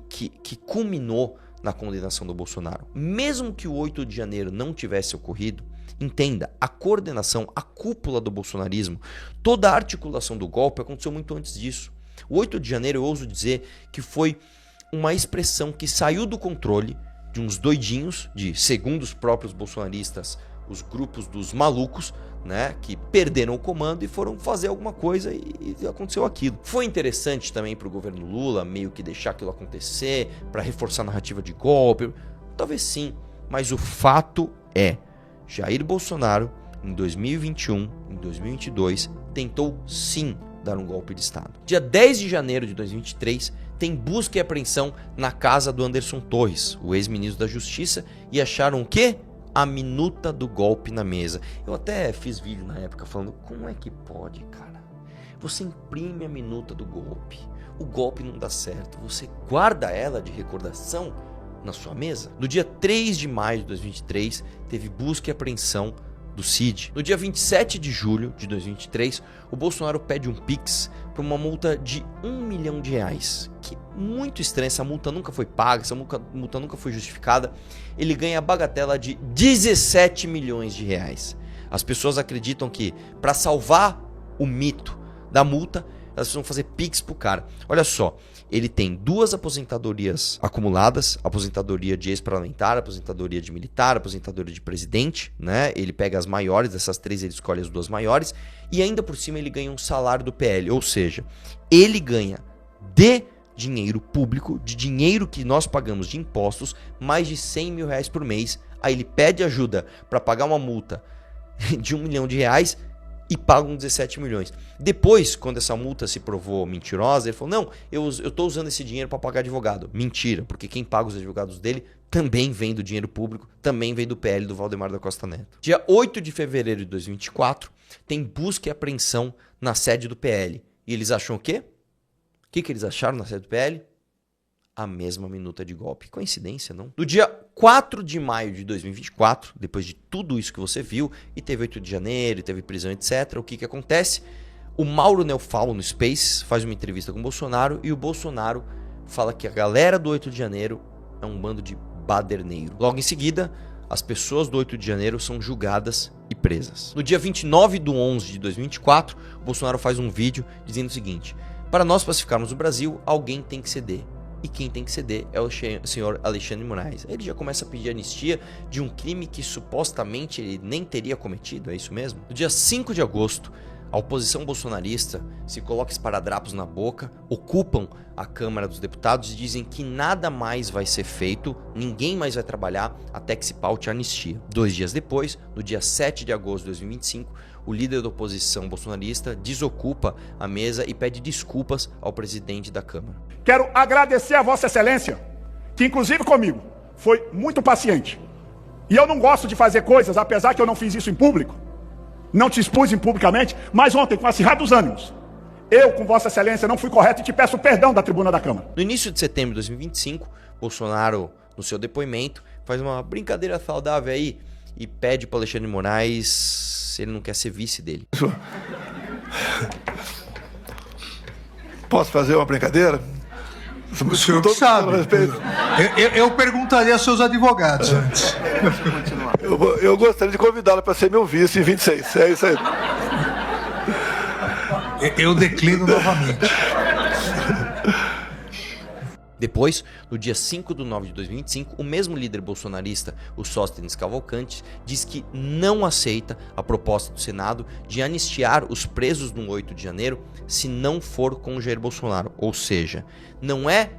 culminou na condenação do Bolsonaro. Mesmo que o 8 de janeiro não tivesse ocorrido, entenda, a coordenação, a cúpula do bolsonarismo, toda a articulação do golpe aconteceu muito antes disso. O 8 de janeiro, eu ouso dizer que foi uma expressão que saiu do controle de uns doidinhos, segundo os próprios bolsonaristas, os grupos dos malucos, né, que perderam o comando e foram fazer alguma coisa e aconteceu aquilo. Foi interessante também para o governo Lula meio que deixar aquilo acontecer, para reforçar a narrativa de golpe, talvez sim, mas o fato é, Jair Bolsonaro, em 2021, em 2022, tentou sim dar um golpe de Estado. Dia 10 de janeiro de 2023, tem busca e apreensão na casa do Anderson Torres, o ex-ministro da Justiça, e acharam o quê? A minuta do golpe na mesa. Eu até fiz vídeo na época falando, como é que pode, cara? Você imprime a minuta do golpe, o golpe não dá certo, você guarda ela de recordação na sua mesa? No dia 3 de maio de 2023, teve busca e apreensão do CID. No dia 27 de julho de 2023, o Bolsonaro pede um Pix para uma multa de R$1 milhão. Que muito estranho, essa multa nunca foi paga, essa multa nunca foi justificada. Ele ganha a bagatela de R$17 milhões. As pessoas acreditam que para salvar o mito da multa, elas precisam fazer Pix pro cara. Olha só, ele tem 2 aposentadorias acumuladas, aposentadoria de ex-parlamentar, aposentadoria de militar, aposentadoria de presidente, né? Ele pega as maiores, dessas 3 ele escolhe as 2 maiores, e ainda por cima ele ganha um salário do PL, ou seja, ele ganha de dinheiro público, de dinheiro que nós pagamos de impostos, mais de R$100 mil por mês. Aí ele pede ajuda para pagar uma multa de R$1 milhão e pagam 17 milhões. Depois, quando essa multa se provou mentirosa, ele falou, não, eu tô usando esse dinheiro para pagar advogado. Mentira, porque quem paga os advogados dele também vem do dinheiro público, também vem do PL do Valdemar da Costa Neto. Dia 8 de fevereiro de 2024, tem busca e apreensão na sede do PL. E eles acham o quê? O que eles acharam na sede do PL? A mesma minuta de golpe. Coincidência, não? No dia 4 de maio de 2024, depois de tudo isso que você viu, e teve 8 de janeiro, teve prisão, etc., o que acontece? O Mauro Neufalo, no Space, faz uma entrevista com o Bolsonaro, e o Bolsonaro fala que a galera do 8 de janeiro é um bando de baderneiro. Logo em seguida, as pessoas do 8 de janeiro são julgadas e presas. No dia 29/11 de 2024, o Bolsonaro faz um vídeo dizendo o seguinte: para nós pacificarmos o Brasil, alguém tem que ceder. E quem tem que ceder é o senhor Alexandre de Moraes. Ele já começa a pedir anistia de um crime que supostamente ele nem teria cometido, é isso mesmo? No dia 5 de agosto, a oposição bolsonarista se coloca esparadrapos na boca, ocupam a Câmara dos Deputados e dizem que nada mais vai ser feito, ninguém mais vai trabalhar até que se paute a anistia. 2 dias depois, no dia 7 de agosto de 2025, o líder da oposição bolsonarista desocupa a mesa e pede desculpas ao presidente da Câmara. Quero agradecer a Vossa Excelência, que inclusive comigo foi muito paciente. E eu não gosto de fazer coisas, apesar que eu não fiz isso em público, não te expus publicamente, mas ontem, com acirrados ânimos, eu, com Vossa Excelência, não fui correto e te peço perdão da tribuna da Câmara. No início de setembro de 2025, Bolsonaro, no seu depoimento, faz uma brincadeira saudável aí e pede para Alexandre de Moraes se ele não quer ser vice dele. Posso fazer uma brincadeira? O senhor que sabe. Eu perguntaria aos seus advogados antes. Eu gostaria de convidá-lo para ser meu vice em 26. É isso aí. Eu declino novamente. Depois, no dia 5/9 de 2025, o mesmo líder bolsonarista, o Sóstenes Cavalcanti, diz que não aceita a proposta do Senado de anistiar os presos no 8 de janeiro se não for com o Jair Bolsonaro. Ou seja, não é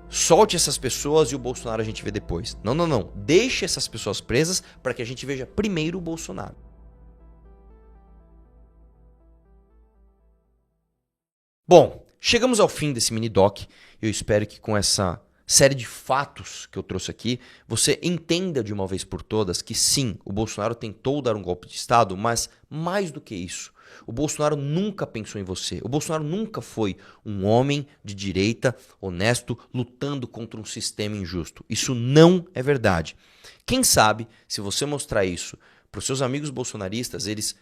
solte essas pessoas e o Bolsonaro a gente vê depois. Não, não, não. Deixe essas pessoas presas para que a gente veja primeiro o Bolsonaro. Bom, chegamos ao fim desse mini-doc. Eu espero que com essa série de fatos que eu trouxe aqui, você entenda de uma vez por todas que sim, o Bolsonaro tentou dar um golpe de Estado, mas mais do que isso, o Bolsonaro nunca pensou em você. O Bolsonaro nunca foi um homem de direita, honesto, lutando contra um sistema injusto. Isso não é verdade. Quem sabe, se você mostrar isso para os seus amigos bolsonaristas, eles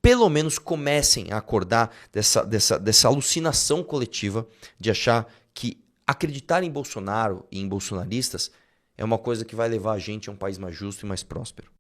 pelo menos comecem a acordar dessa alucinação coletiva de achar que acreditar em Bolsonaro e em bolsonaristas é uma coisa que vai levar a gente a um país mais justo e mais próspero.